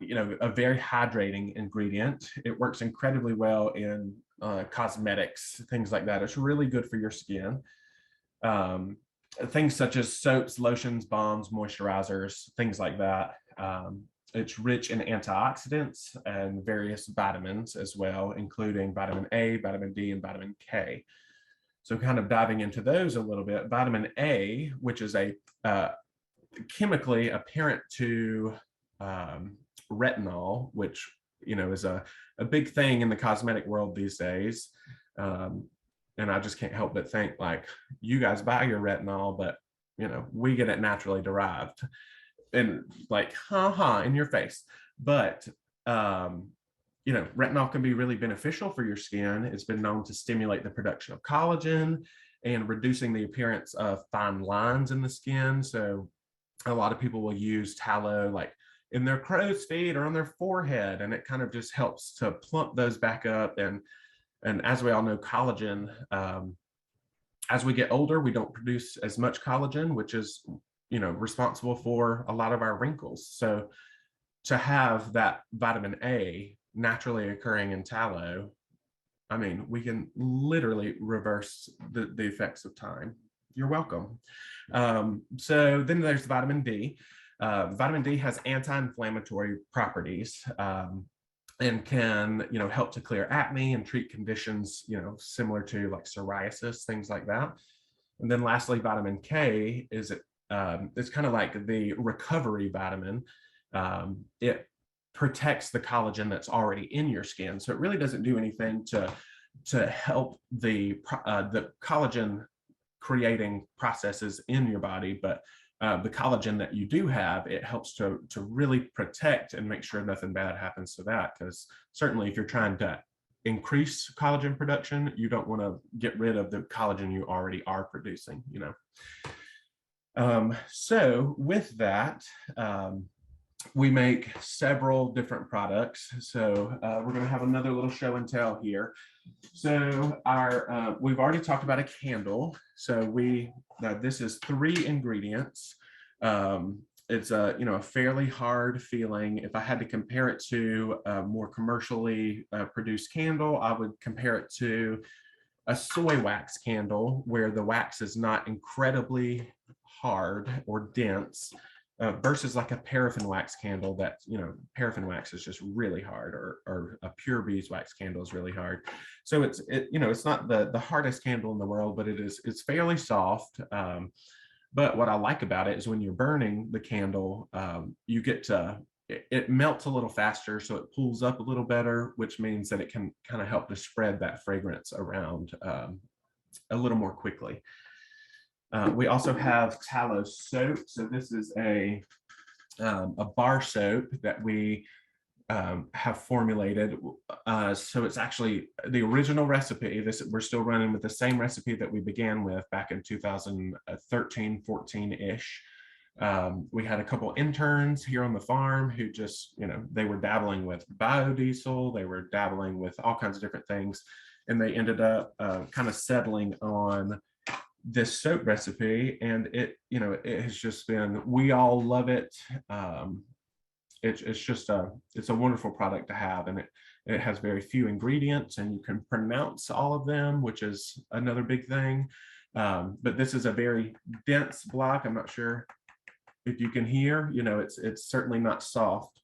a very hydrating ingredient. It works incredibly well in cosmetics, things like that. It's really good for your skin. Things such as soaps, lotions, balms, moisturizers, things like that. It's rich in antioxidants and various vitamins as well, including vitamin A, vitamin D, and vitamin K. So kind of diving into those a little bit, vitamin A, which is a chemically apparent to retinol, which, is a big thing in the cosmetic world these days. And I just can't help but think, you guys buy your retinol, but, we get it naturally derived, and in your face. But, retinol can be really beneficial for your skin. It's been known to stimulate the production of collagen and reducing the appearance of fine lines in the skin. So a lot of people will use tallow in their crow's feet or on their forehead, and it kind of just helps to plump those back up. And as we all know, collagen, as we get older, we don't produce as much collagen, which is, responsible for a lot of our wrinkles. So to have that vitamin A naturally occurring in tallow, we can literally reverse the effects of time. You're welcome. So then there's vitamin D. Vitamin D has anti-inflammatory properties. And can, help to clear acne and treat conditions, similar to psoriasis, things like that. And then lastly, vitamin K is it's kind of like the recovery vitamin. It protects the collagen that's already in your skin, so it really doesn't do anything to help the collagen creating processes in your body, but the collagen that you do have, it helps to really protect and make sure nothing bad happens to that. Because certainly if you're trying to increase collagen production. You don't want to get rid of the collagen you already are producing, you know. So with that, we make several different products. So we're going to have another little show and tell here. So our we've already talked about a candle. So this is 3 ingredients. It's a, you know, a fairly hard feeling. If I had to compare it to a more commercially produced candle, I would compare it to a soy wax candle, where the wax is not incredibly hard or dense, versus like a paraffin wax candle that, you know, paraffin wax is just really hard, or a pure beeswax candle is really hard. So you know, it's not the hardest candle in the world, but it's fairly soft. But what I like about it is when you're burning the candle, you get to, it melts a little faster, so it pulls up a little better, which means that it can kind of help to spread that fragrance around a little more quickly. We also have tallow soap. So this is a bar soap that we have formulated. So it's actually the original recipe. We're still running with the same recipe that we began with back in 2013, 14-ish. We had a couple interns here on the farm who just, you know, they were dabbling with biodiesel, they were dabbling with all kinds of different things, and they ended up kind of settling on this soap recipe. And it, you know, it has just been, we all love it. It's a wonderful product to have, and it has very few ingredients, and you can pronounce all of them, which is another big thing. But this is a very dense block. I'm not sure if you can hear, you know, it's certainly not soft.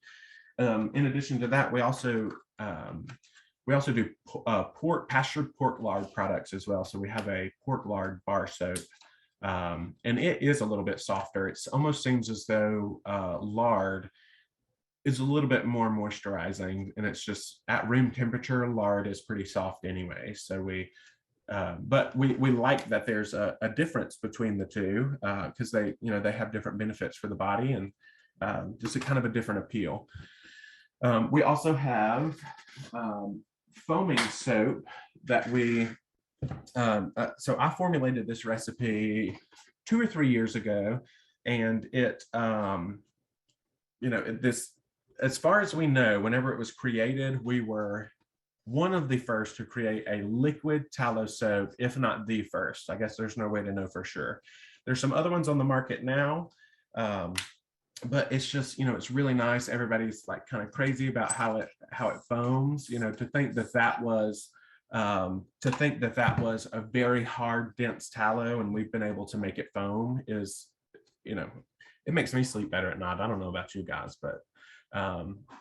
In addition to that, we also do pastured pork lard products as well. So we have a pork lard bar soap, and it is a little bit softer. It almost seems as though lard is a little bit more moisturizing, and it's just at room temperature. Lard is pretty soft anyway. So but we like that there's a difference between the two, because they have different benefits for the body, and just a kind of a different appeal. We also have foaming soap that so I formulated this recipe 2 or 3 years ago, and as far as we know, whenever it was created, we were one of the first to create a liquid tallow soap, if not the first. I guess there's no way to know for sure. There's some other ones on the market now, but it's just, you know, it's really nice. Everybody's like kind of crazy about how it foams. You know, to think that was a very hard, dense tallow, and we've been able to make it foam is, you know, it makes me sleep better at night. I don't know about you guys, but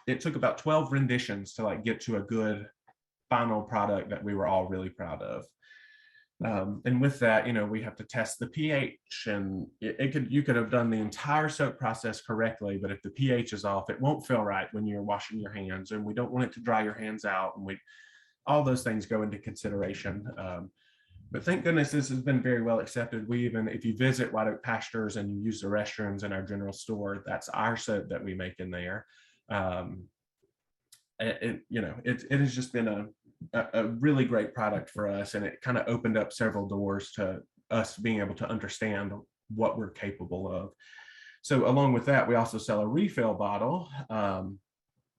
it took about 12 renditions to like get to a good final product that we were all really proud of. And with that, you know, we have to test the pH, and you could have done the entire soap process correctly, but if the pH is off, it won't feel right when you're washing your hands, and we don't want it to dry your hands out, and all those things go into consideration. But thank goodness this has been very well accepted. We even, if you visit White Oak Pastures and you use the restrooms in our general store, that's our soap that we make in there. It has just been a really great product for us, and it kind of opened up several doors to us being able to understand what we're capable of. So along with that, we also sell a refill bottle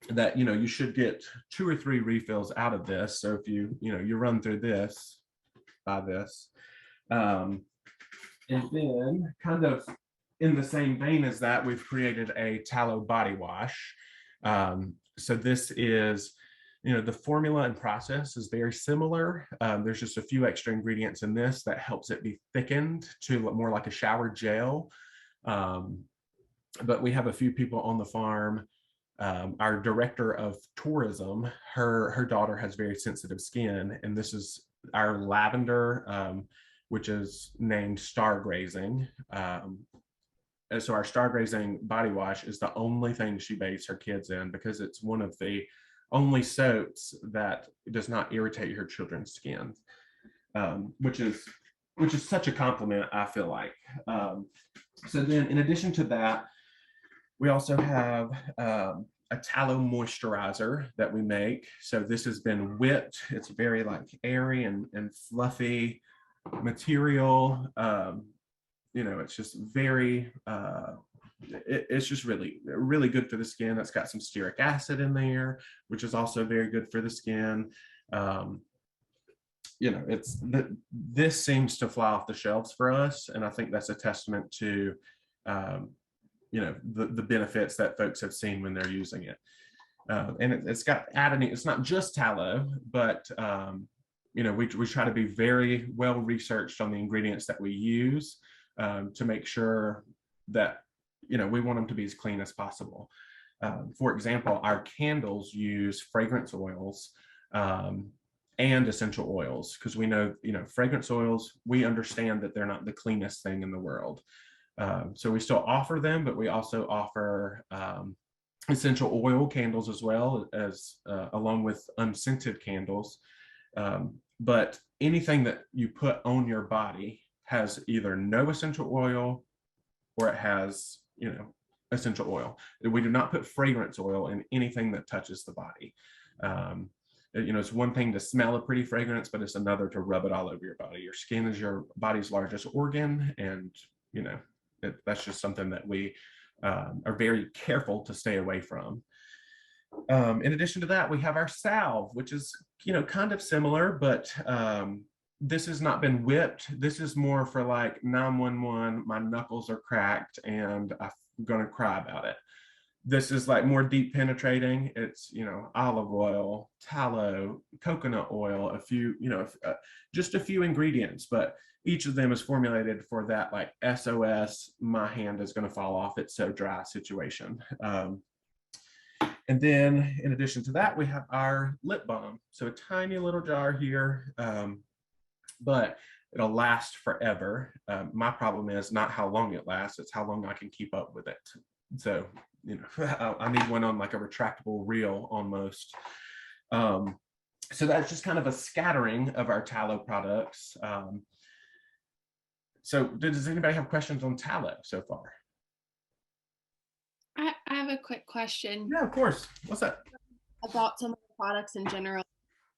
that, you know, you should get 2 or 3 refills out of this. So if you run through this, buy this. And then kind of in the same vein as that, we've created a tallow body wash. So this is, you know, the formula and process is very similar. There's just a few extra ingredients in this that helps it be thickened to look more like a shower gel. But we have a few people on the farm. Our director of tourism, her daughter has very sensitive skin, and this is our lavender, which is named Star Grazing. And so our Star Grazing body wash is the only thing she bathes her kids in, because it's one of the only soaps that does not irritate her children's skin, which is such a compliment, I feel like. So then in addition to that, we also have a tallow moisturizer that we make. So this has been whipped. It's very like airy and fluffy material. You know, it's just very, it's just really good for the skin. It's got some stearic acid in there, which is also very good for the skin. You know, this seems to fly off the shelves for us, and I think that's a testament to you know, the benefits that folks have seen when they're using it. And it's got adenine. It's not just tallow, but you know, we try to be very well researched on the ingredients that we use to make sure that, you know, we want them to be as clean as possible. For example, our candles use fragrance oils and essential oils, because we know, you know, fragrance oils, we understand that they're not the cleanest thing in the world. So we still offer them, but we also offer essential oil candles as well, as along with unscented candles. But anything that you put on your body has either no essential oil or it has, you know, essential oil. We do not put fragrance oil in anything that touches the body. You know, it's one thing to smell a pretty fragrance, but it's another to rub it all over your body. Your skin is your body's largest organ, and, you know, that's just something that we are very careful to stay away from. In addition to that, we have our salve, which is, you know, kind of similar, but this has not been whipped. This is more for like 911, my knuckles are cracked and I'm gonna cry about it. This is like more deep penetrating. It's, you know, olive oil, tallow, coconut oil, a few, you know, just a few ingredients, but each of them is formulated for that like SOS, my hand is going to fall off, it's so dry situation. And then in addition to that, we have our lip balm. So a tiny little jar here, but it'll last forever. My problem is not how long it lasts, it's how long I can keep up with it. So, you know, I need one on like a retractable reel almost. So that's just kind of a scattering of our tallow products. So does anybody have questions on tallow so far? I have a quick question. Yeah, of course. What's that? About some of the products in general.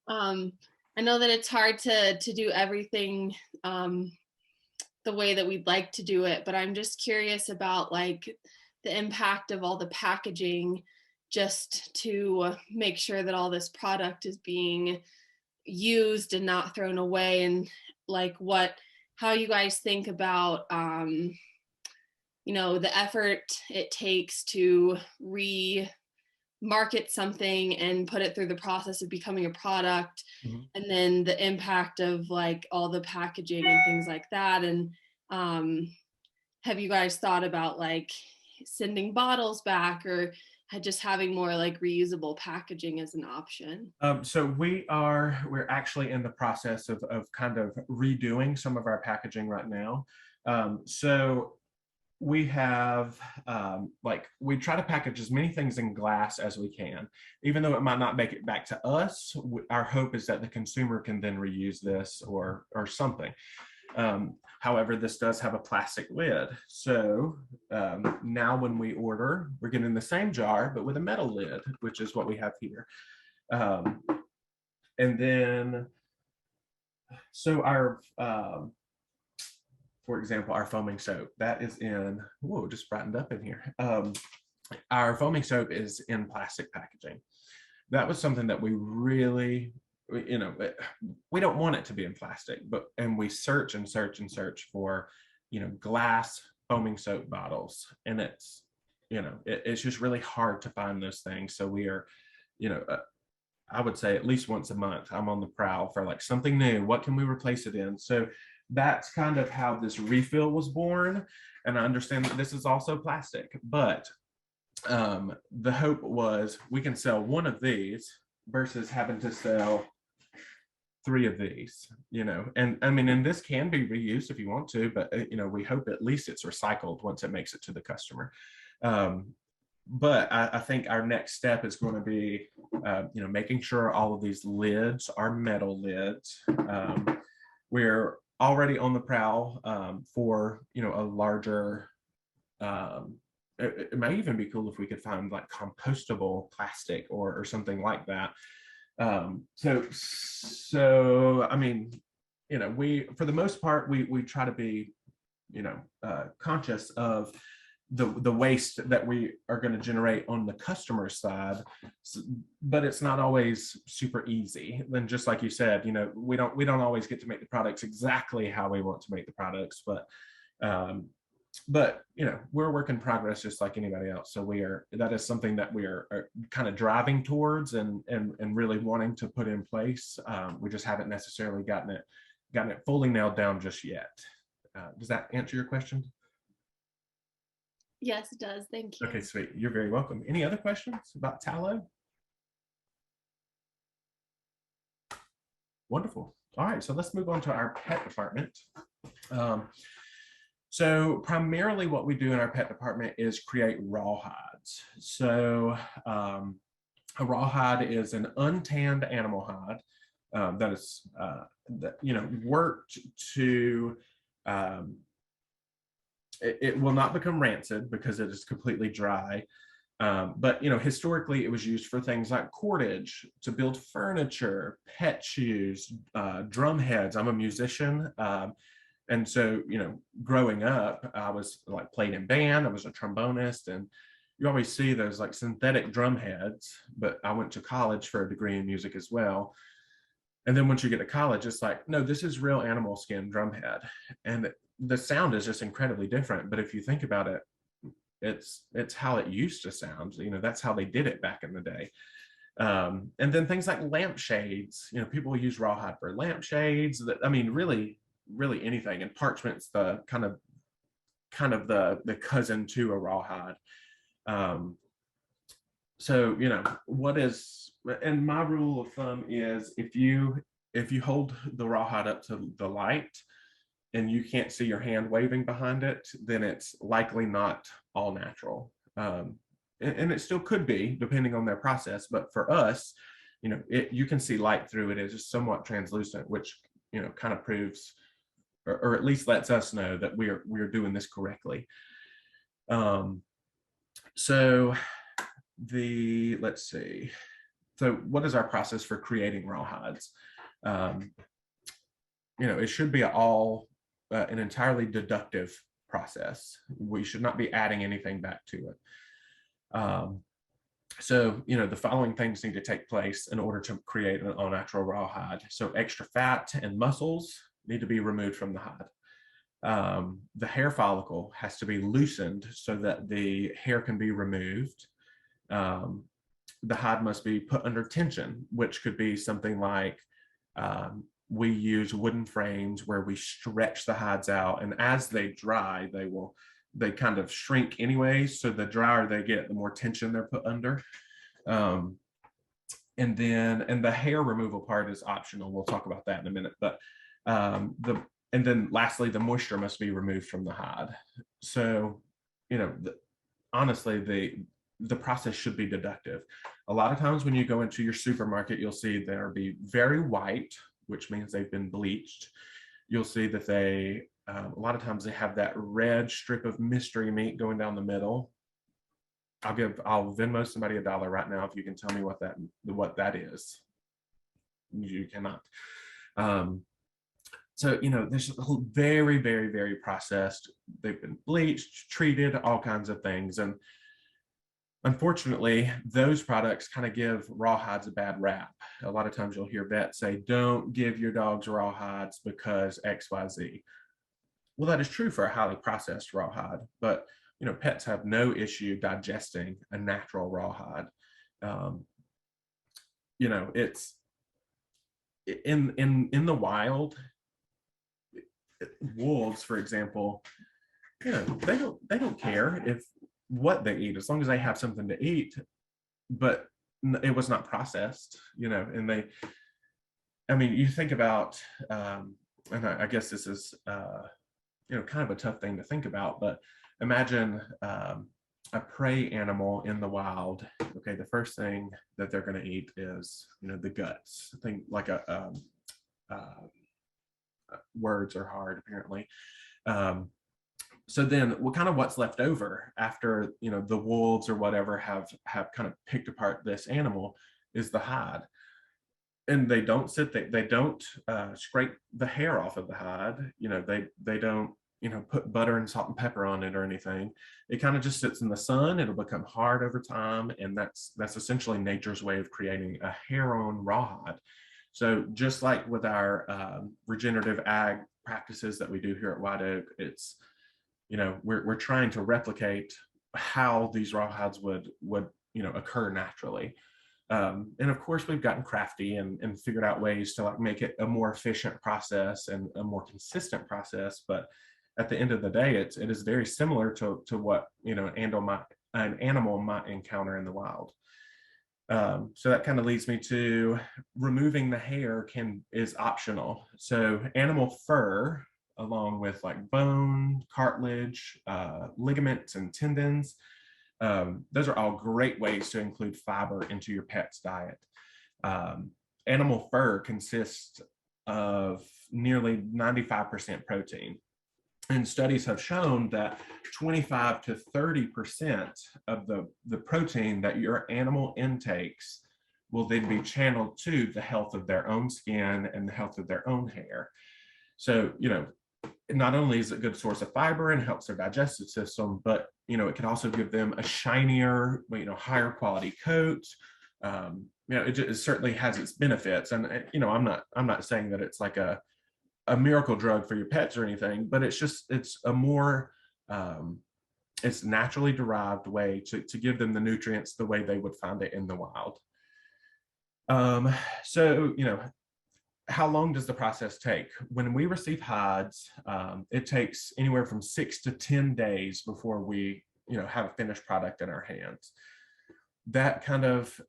I know that it's hard to do everything the way that we'd like to do it, but I'm just curious about like the impact of all the packaging, just to make sure that all this product is being used and not thrown away, and like how you guys think about you know, the effort it takes to market something and put it through the process of becoming a product, and then the impact of like all the packaging and things like that. And have you guys thought about like sending bottles back, or just having more like reusable packaging as an option? So we're actually in the process of kind of redoing some of our packaging right now. So we have like, we try to package as many things in glass as we can, even though it might not make it back to us. Our hope is that the consumer can then reuse this or something. However, this does have a plastic lid. So now when we order, we're getting the same jar, but with a metal lid, which is what we have here. And then, so our, for example, our foaming soap, that is in, whoa, just brightened up in here. Our foaming soap is in plastic packaging. That was something that we really, you know, we don't want it to be in plastic, and we search and search and search for, you know, glass foaming soap bottles, and it's, you know, it's just really hard to find those things. So we are, you know, I would say at least once a month, I'm on the prowl for like something new. What can we replace it in? So that's kind of how this refill was born. And I understand that this is also plastic, but the hope was we can sell one of these versus having to sell 3 of these, you know. And I mean, and this can be reused if you want to, but you know, we hope at least it's recycled once it makes it to the customer. But I think our next step is going to be, you know, making sure all of these lids are metal lids. We're already on the prowl for, you know, a larger it may even be cool if we could find like compostable plastic or something like that. So I mean, you know, for the most part, we try to be, you know, conscious of the waste that we are going to generate on the customer side, but it's not always super easy. Then just like you said, you know, we don't always get to make the products exactly how we want to make the products, but you know, we're a work in progress just like anybody else. So that is something that we are kind of driving towards and really wanting to put in place. We just haven't necessarily gotten it fully nailed down just yet. Does that answer your question? Yes, it does. Thank you. Okay, sweet. You're very welcome. Any other questions about tallow? Wonderful. All right, so let's move on to our pet department. So primarily what we do in our pet department is create rawhides. So a rawhide is an untanned animal hide that is, you know, worked to, it will not become rancid because it is completely dry. But, you know, historically it was used for things like cordage, to build furniture, pet shoes, drum heads. I'm a musician. And so, you know, growing up, I was like played in band, I was a trombonist, and you always see those like synthetic drum heads, but I went to college for a degree in music as well. And then once you get to college, it's like, no, this is real animal skin drum head. And the sound is just incredibly different. But if you think about it, it's how it used to sound. You know, that's how they did it back in the day. And then things like lampshades, you know, people use rawhide for lampshades. I mean, really anything. And parchment's the kind of the cousin to a rawhide. So, you know, and my rule of thumb is if you hold the rawhide up to the light and you can't see your hand waving behind it, then it's likely not all natural. And it still could be depending on their process, but for us, you know, you can see light through it. It's just somewhat translucent, which, you know, kind of proves, or at least lets us know that we're doing this correctly. So let's see. So what is our process for creating rawhides? You know, it should be an entirely deductive process. We should not be adding anything back to it. So, you know, the following things need to take place in order to create an all-natural rawhide. So extra fat and muscles need to be removed from the hide. The hair follicle has to be loosened so that the hair can be removed. The hide must be put under tension, which could be something like we use wooden frames where we stretch the hides out, and as they dry, they kind of shrink anyway. So the drier they get, the more tension they're put under. And the hair removal part is optional. We'll talk about that in a minute. But and then lastly, the moisture must be removed from the hide. So, you know, honestly, the process should be deductive. A lot of times when you go into your supermarket, you'll see they'll be very white, which means they've been bleached. You'll see that a lot of times they have that red strip of mystery meat going down the middle. I'll Venmo somebody $1 right now if you can tell me what that is. You cannot. So, you know, this is very, very, very processed. They've been bleached, treated, all kinds of things. And unfortunately, those products kind of give rawhides a bad rap. A lot of times you'll hear vets say, don't give your dogs rawhides because XYZ. Well, that is true for a highly processed rawhide, but, you know, pets have no issue digesting a natural rawhide. You know, it's in the wild. Wolves, for example, you know, they don't care if what they eat as long as they have something to eat, but it was not processed, you know. And I mean, you think about and I guess this is you know, kind of a tough thing to think about, but imagine a prey animal in the wild. Okay, the first thing that they're going to eat is, you know, the guts. I think like words are hard apparently. So then what's left over after, the wolves or whatever have kind of picked apart this animal is the hide. And they don't they don't scrape the hair off of the hide. They don't, put butter and salt and pepper on it or anything. It kind of just sits in the sun. It'll become hard over time. And that's essentially nature's way of creating a hair-on rawhide. So just like with our regenerative ag practices that we do here at White Oak, it's, we're trying to replicate how these rawhides would occur naturally. And of course, we've gotten crafty and figured out ways to make it a more efficient process and a more consistent process. But at the end of the day, it is very similar to what an animal might encounter in the wild. So that kind of leads me to removing the hair is optional. So animal fur, along with like bone, cartilage, ligaments, and tendons, those are all great ways to include fiber into your pet's diet. Animal fur consists of nearly 95% protein. And studies have shown that 25 to 30% of the protein that your animal intakes will then be channeled to the health of their own skin and the health of their own hair. So, not only is it a good source of fiber and helps their digestive system, but, it can also give them a shinier, higher quality coat. It certainly has its benefits. And, I'm not saying that it's like a miracle drug for your pets or anything, but it's a more, it's naturally derived way to give them the nutrients the way they would find it in the wild. So, how long does the process take? When we receive hides, it takes anywhere from 6 to 10 days before we, have a finished product in our hands. That kind of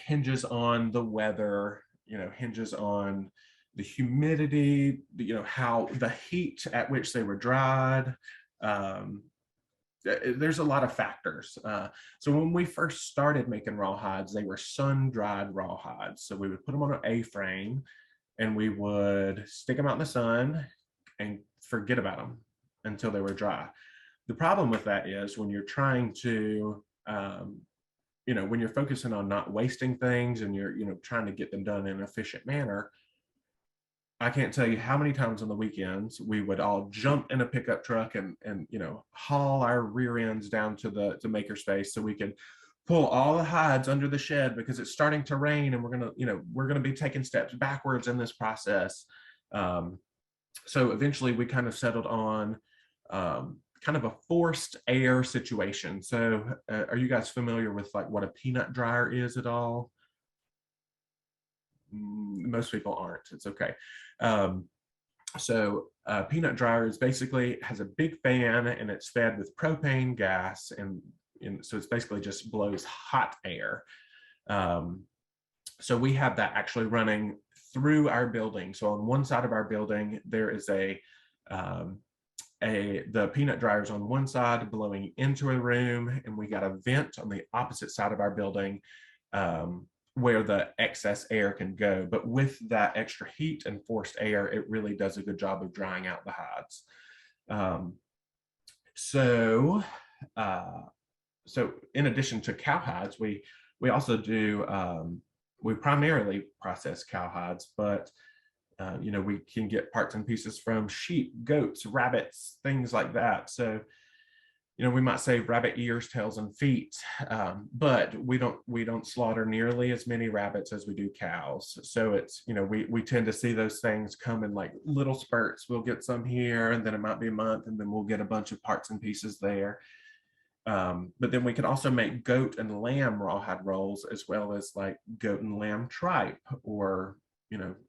hinges on the weather, hinges on the humidity, how the heat at which they were dried. There's a lot of factors. So when we first started making rawhides, they were sun-dried rawhides. So we would put them on an A-frame and we would stick them out in the sun and forget about them until they were dry. The problem with that is when you're trying to, when you're focusing on not wasting things and you're, trying to get them done in an efficient manner, I can't tell you how many times on the weekends we would all jump in a pickup truck and haul our rear ends down to Makerspace so we could pull all the hides under the shed because it's starting to rain and we're gonna be taking steps backwards in this process. So eventually we kind of settled on kind of a forced air situation. So are you guys familiar with like what a peanut dryer is at all? Most people aren't. It's okay. So peanut dryer is basically has a big fan and it's fed with propane gas and so it's basically just blows hot air. So we have that actually running through our building. So on one side of our building there is the peanut dryers on one side blowing into a room, and we got a vent on the opposite side of our building where the excess air can go. But with that extra heat and forced air, it really does a good job of drying out the hides. So in addition to cow hides, we also do, we primarily process cow hides, but we can get parts and pieces from sheep, goats, rabbits, things like that. So we might say rabbit ears, tails, and feet, but we don't slaughter nearly as many rabbits as we do cows. So it's, we tend to see those things come in like little spurts. We'll get some here, and then it might be a month, and then we'll get a bunch of parts and pieces there. But then we can also make goat and lamb rawhide rolls, as well as like goat and lamb tripe, or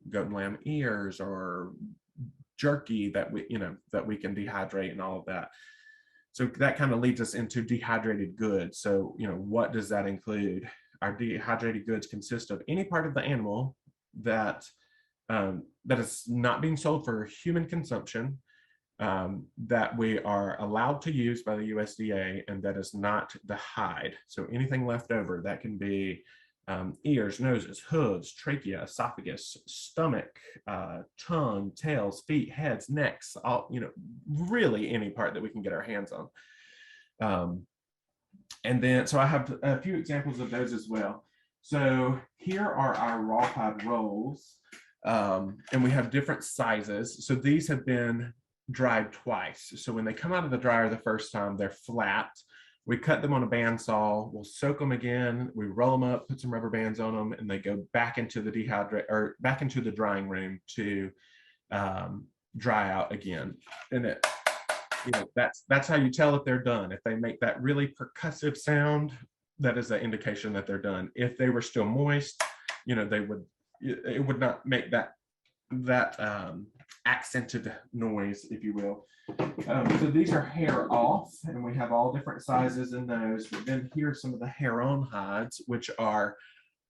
goat and lamb ears, or jerky that we can dehydrate and all of that. So that kind of leads us into dehydrated goods. So, what does that include? Our dehydrated goods consist of any part of the animal that is not being sold for human consumption, that we are allowed to use by the USDA, and that is not the hide. So anything left over, that can be ears, noses, hooves, trachea, esophagus, stomach, tongue, tails, feet, heads, necks, all, really any part that we can get our hands on. And then, so I have a few examples of those as well. So here are our rawhide rolls, and we have different sizes. So these have been dried twice. So when they come out of the dryer the first time, they're flat. We cut them on a bandsaw, we'll soak them again, we roll them up, put some rubber bands on them, and they go back into the back into the drying room to dry out again. And that's how you tell if they're done. If they make that really percussive sound, that is an indication that they're done. If they were still moist, it would not make that accented noise, if you will. So these are hair off, and we have all different sizes in those. But then here's some of the hair on hides, which are,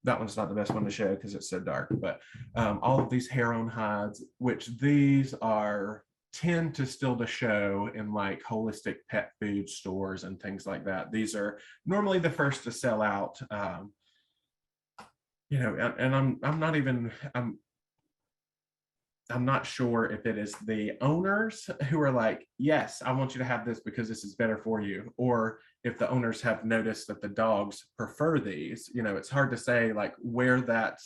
that one's not the best one to show because it's so dark, but all of these hair on hides, which these tend to still to show in like holistic pet food stores and things like that. These are normally the first to sell out. And I'm not sure if it is the owners who are like, yes, I want you to have this because this is better for you, or if the owners have noticed that the dogs prefer these. It's hard to say like where that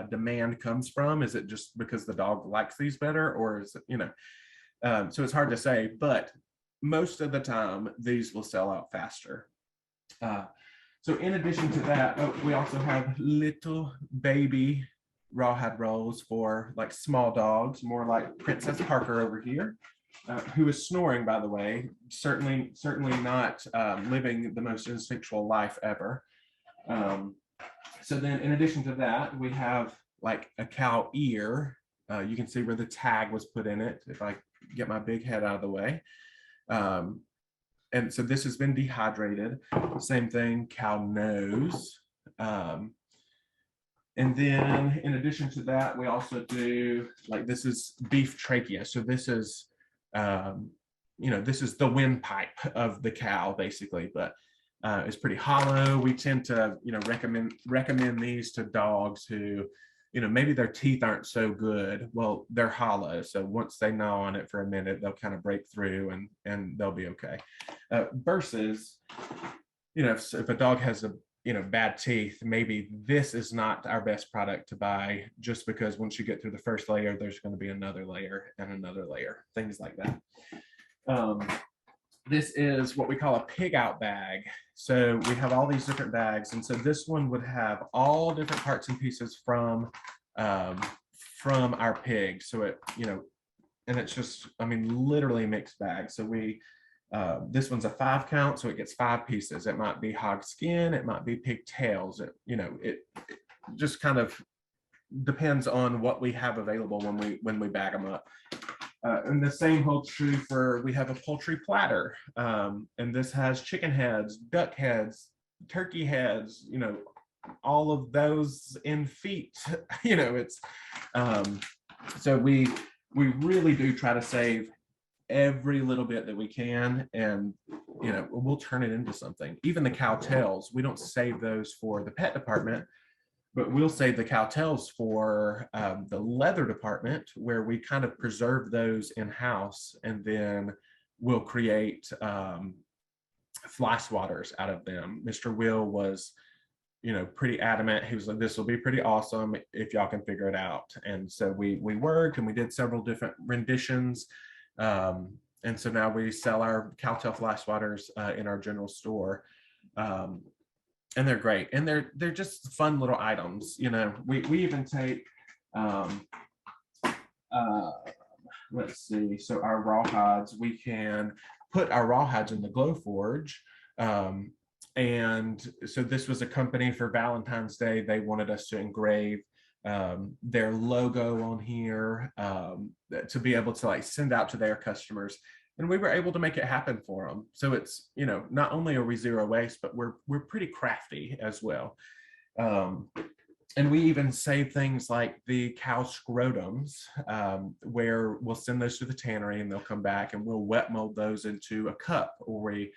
demand comes from. Is it just because the dog likes these better, or is it, so it's hard to say, but most of the time these will sell out faster. So in addition to that, we also have little baby rawhide rolls for like small dogs, more like Princess Parker over here, who is snoring, by the way, certainly not living the most instinctual life ever. So then in addition to that, we have like a cow ear. You can see where the tag was put in it, if I get my big head out of the way. And so this has been dehydrated. Same thing, cow nose. And then in addition to that, we also do, like, this is beef trachea. So this is, this is the windpipe of the cow basically, but it's pretty hollow. We tend to, recommend these to dogs who, maybe their teeth aren't so good. Well, they're hollow. So once they gnaw on it for a minute, they'll kind of break through and they'll be okay. Versus, if a dog has bad teeth, maybe this is not our best product to buy, just because once you get through the first layer, there's going to be another layer and another layer, things like that. This is what we call a pig out bag. So we have all these different bags. And so this one would have all different parts and pieces from our pig. So it, and it's just, literally mixed bags. So this one's a 5 count, so it gets 5 pieces. It might be hog skin, it might be pig tails. It just kind of depends on what we have available when we bag them up. And the same holds true for, we have a poultry platter, and this has chicken heads, duck heads, turkey heads, all of those in feet. It's so we really do try to save every little bit that we can, and we'll turn it into something. Even the cow tails, we don't save those for the pet department, but we'll save the cow tails for the leather department, where we kind of preserve those in-house, and then we'll create fly swatters out of them. Mr. Will was pretty adamant. He was like, this will be pretty awesome if y'all can figure it out. And so we worked, and we did several different renditions. And so now we sell our cowtail fly swatters in our general store, and they're great, and they're just fun little items. We even take let's see, so our rawhides, we can put our rawhides in the Glowforge. And so this was a company for Valentine's Day. They wanted us to engrave their logo on here to be able to send out to their customers, and we were able to make it happen for them. So it's, not only are we zero waste, but we're pretty crafty as well. And we even save things like the cow scrotums, where we'll send those to the tannery, and they'll come back, and we'll wet mold those into a cup, or we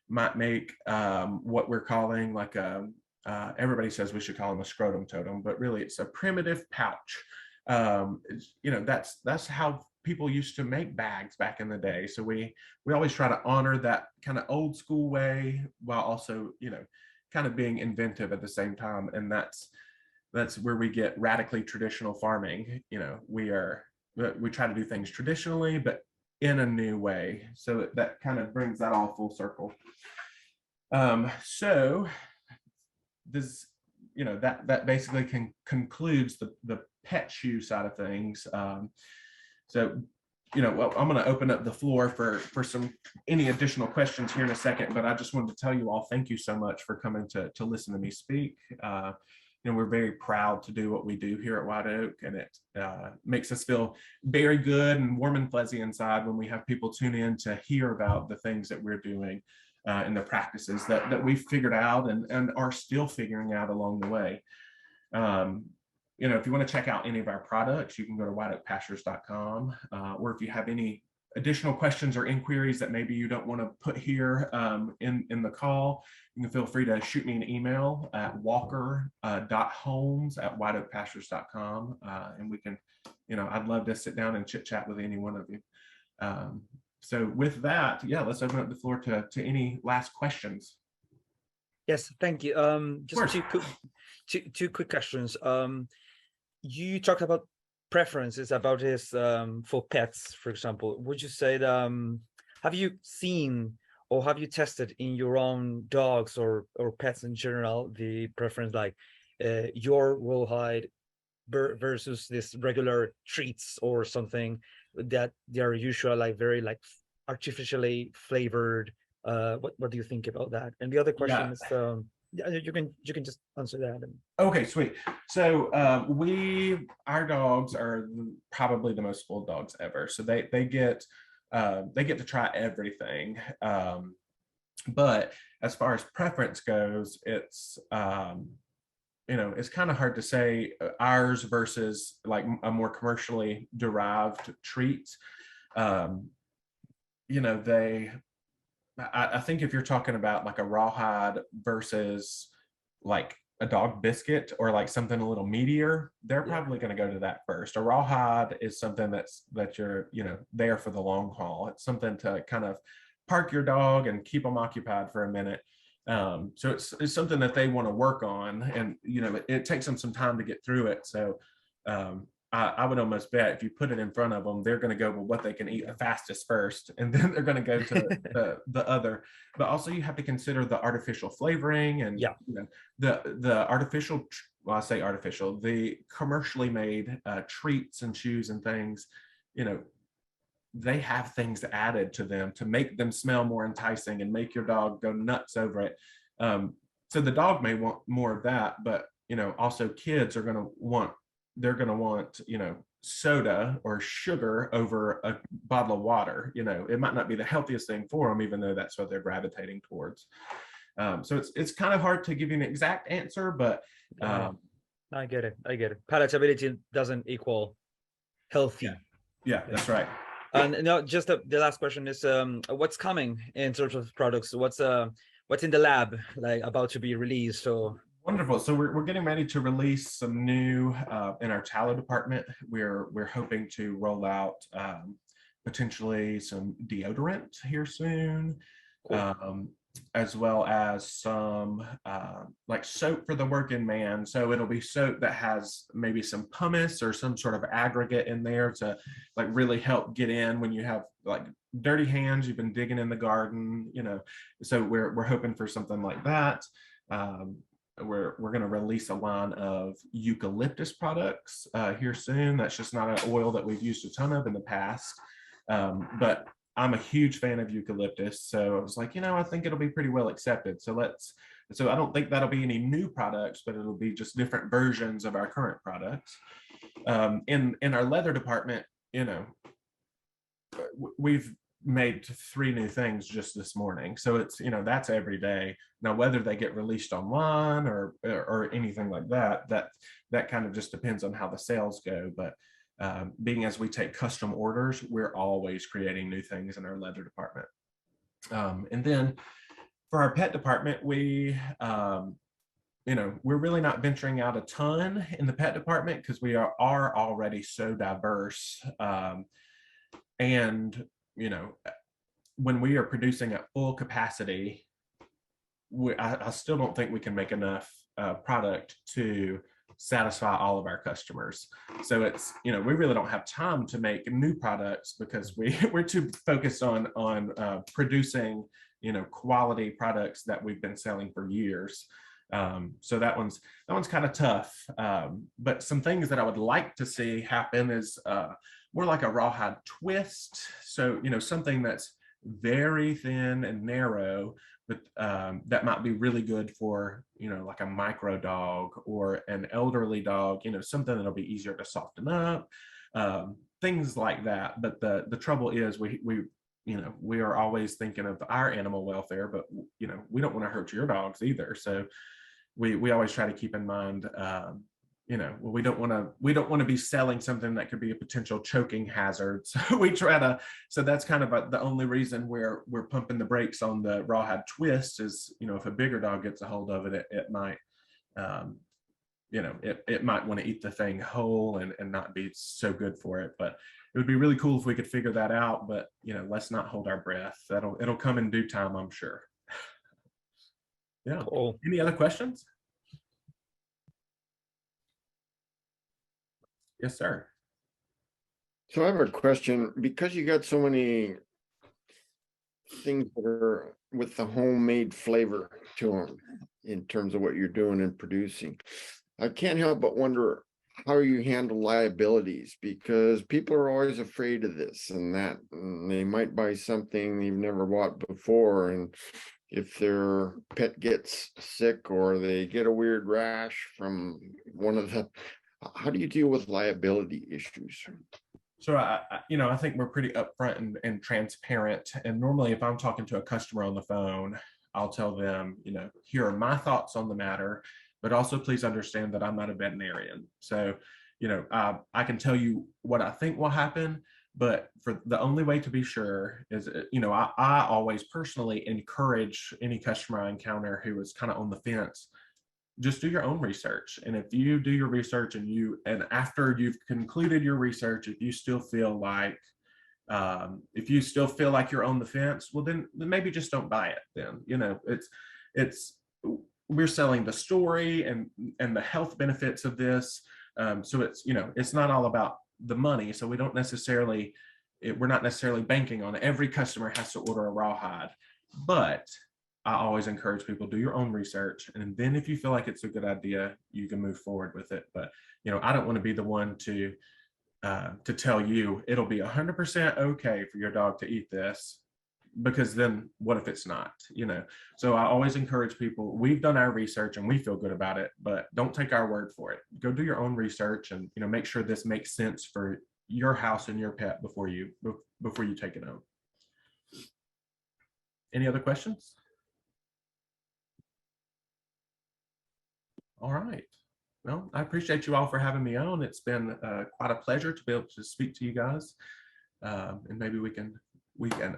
might make what we're calling like a everybody says we should call them a scrotum totem, but really it's a primitive pouch. That's how people used to make bags back in the day. So we always try to honor that kind of old school way while also, kind of being inventive at the same time. And that's where we get radically traditional farming. We try to do things traditionally, but in a new way. So that kind of brings that all full circle. So this, that basically concludes the pet shoe side of things. So, well, I'm going to open up the floor for any additional questions here in a second, but I just wanted to tell you all, thank you so much for coming to listen to me speak. We're very proud to do what we do here at White Oak, and it makes us feel very good and warm and fuzzy inside when we have people tune in to hear about the things that we're doing and the practices that we've figured out and are still figuring out along the way. If you want to check out any of our products, you can go to whiteoakpastures.com, or if you have any additional questions or inquiries that maybe you don't want to put here in the call, you can feel free to shoot me an email at walker.holmes@whiteoakpastures.com, and we can, I'd love to sit down and chit chat with any one of you. So with that, let's open up the floor to any last questions. Yes, thank you. Just two quick questions. You talked about preferences about this for pets, for example. Would you say that have you seen or have you tested in your own dogs or pets in general the preference, like your rawhide versus this regular treats or something that they are usually like very like artificially flavored? What do you think about that? And the other question is you can just answer that. Okay, sweet. So our dogs are probably the most spoiled dogs ever. So they get to try everything. But as far as preference goes, it's it's kind of hard to say ours versus like a more commercially derived treat. I think if you're talking about like a rawhide versus like a dog biscuit or like something a little meatier, they're probably going to go to that first. A rawhide is something that you're there for the long haul. It's something to kind of park your dog and keep them occupied for a minute. So it's something that they want to work on, and it takes them some time to get through it. So I would almost bet if you put it in front of them, they're going to go with what they can eat the fastest first, and then they're going to go to the other. But also you have to consider the artificial flavoring and the artificial, well, I say artificial, the commercially made treats and chews and things, they have things added to them to make them smell more enticing and make your dog go nuts over it. So the dog may want more of that, but also kids are going to want soda or sugar over a bottle of water. It might not be the healthiest thing for them, even though that's what they're gravitating towards. So it's kind of hard to give you an exact answer, but I get it. Palatability doesn't equal healthy. Yeah, that's right. And no, just the last question is what's coming in terms of products? What's in the lab, like about to be released? Or wonderful. So we're getting ready to release some new in our tallow department. We're hoping to roll out potentially some deodorant here soon. Cool. As well as some like soap for the working man. So it'll be soap that has maybe some pumice or some sort of aggregate in there to like really help get in when you have like dirty hands, you've been digging in the garden, so we're hoping for something like that. We're going to release a line of eucalyptus products here soon. That's just not an oil that we've used a ton of in the past, but I'm a huge fan of eucalyptus, so I was like, I think it'll be pretty well accepted. So I don't think that'll be any new products, but it'll be just different versions of our current products. In our leather department, we've made 3 new things just this morning. So it's, that's every day. Now, whether they get released online or anything like that kind of just depends on how the sales go. But being as we take custom orders, we're always creating new things in our leather department. And then for our pet department, we we're really not venturing out a ton in the pet department because we are already so diverse. And, when we are producing at full capacity, I still don't think we can make enough product to satisfy all of our customers. So it's, we really don't have time to make new products because we're too focused on producing, quality products that we've been selling for years. So that one's kind of tough. But some things that I would like to see happen is more like a rawhide twist. So, something that's very thin and narrow, but that might be really good for, like a micro dog or an elderly dog, something that'll be easier to soften up, things like that. But the trouble is we are always thinking of our animal welfare, but we don't want to hurt your dogs either. So we always try to keep in mind, we don't want to be selling something that could be a potential choking hazard. So we try to, so that's kind of the only reason we're pumping the brakes on the rawhide twist is, if a bigger dog gets a hold of it, it might, it might want to eat the thing whole and not be so good for it. But it would be really cool if we could figure that out, but let's not hold our breath. It'll come in due time, I'm sure. Yeah. Cool. Any other questions? Yes, sir. So I have a question, because you got so many things that are with the homemade flavor to them in terms of what you're doing and producing. I can't help but wonder how you handle liabilities, because people are always afraid of this and that, and they might buy something they've never bought before, and if their pet gets sick or they get a weird rash from one of the, how do you deal with liability issues? So I think we're pretty upfront and transparent. And normally if I'm talking to a customer on the phone, I'll tell them, here are my thoughts on the matter, but also please understand that I'm not a veterinarian. So, I can tell you what I think will happen, but for the only way to be sure is, I always personally encourage any customer I encounter who is kind of on the fence, just do your own research. And if you do your research and after you've concluded your research, if you still feel like you're on the fence, well, then maybe just don't buy it. Then, we're selling the story and the health benefits of this. So it's not all about the money. So we're not necessarily banking on every customer has to order a rawhide, but I always encourage people, do your own research. And then if you feel like it's a good idea, you can move forward with it. But, I don't want to be the one to tell you it'll be 100% okay for your dog to eat this, because then what if it's not, So I always encourage people, we've done our research and we feel good about it, but don't take our word for it. Go do your own research and, make sure this makes sense for your house and your pet before you take it home. Any other questions? All right. Well, I appreciate you all for having me on. It's been quite a pleasure to be able to speak to you guys. And maybe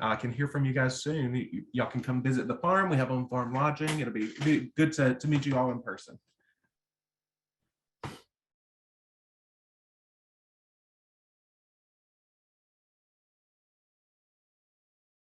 I can hear from you guys soon. Y'all can come visit the farm. We have on-farm lodging. It'll be good to meet you all in person.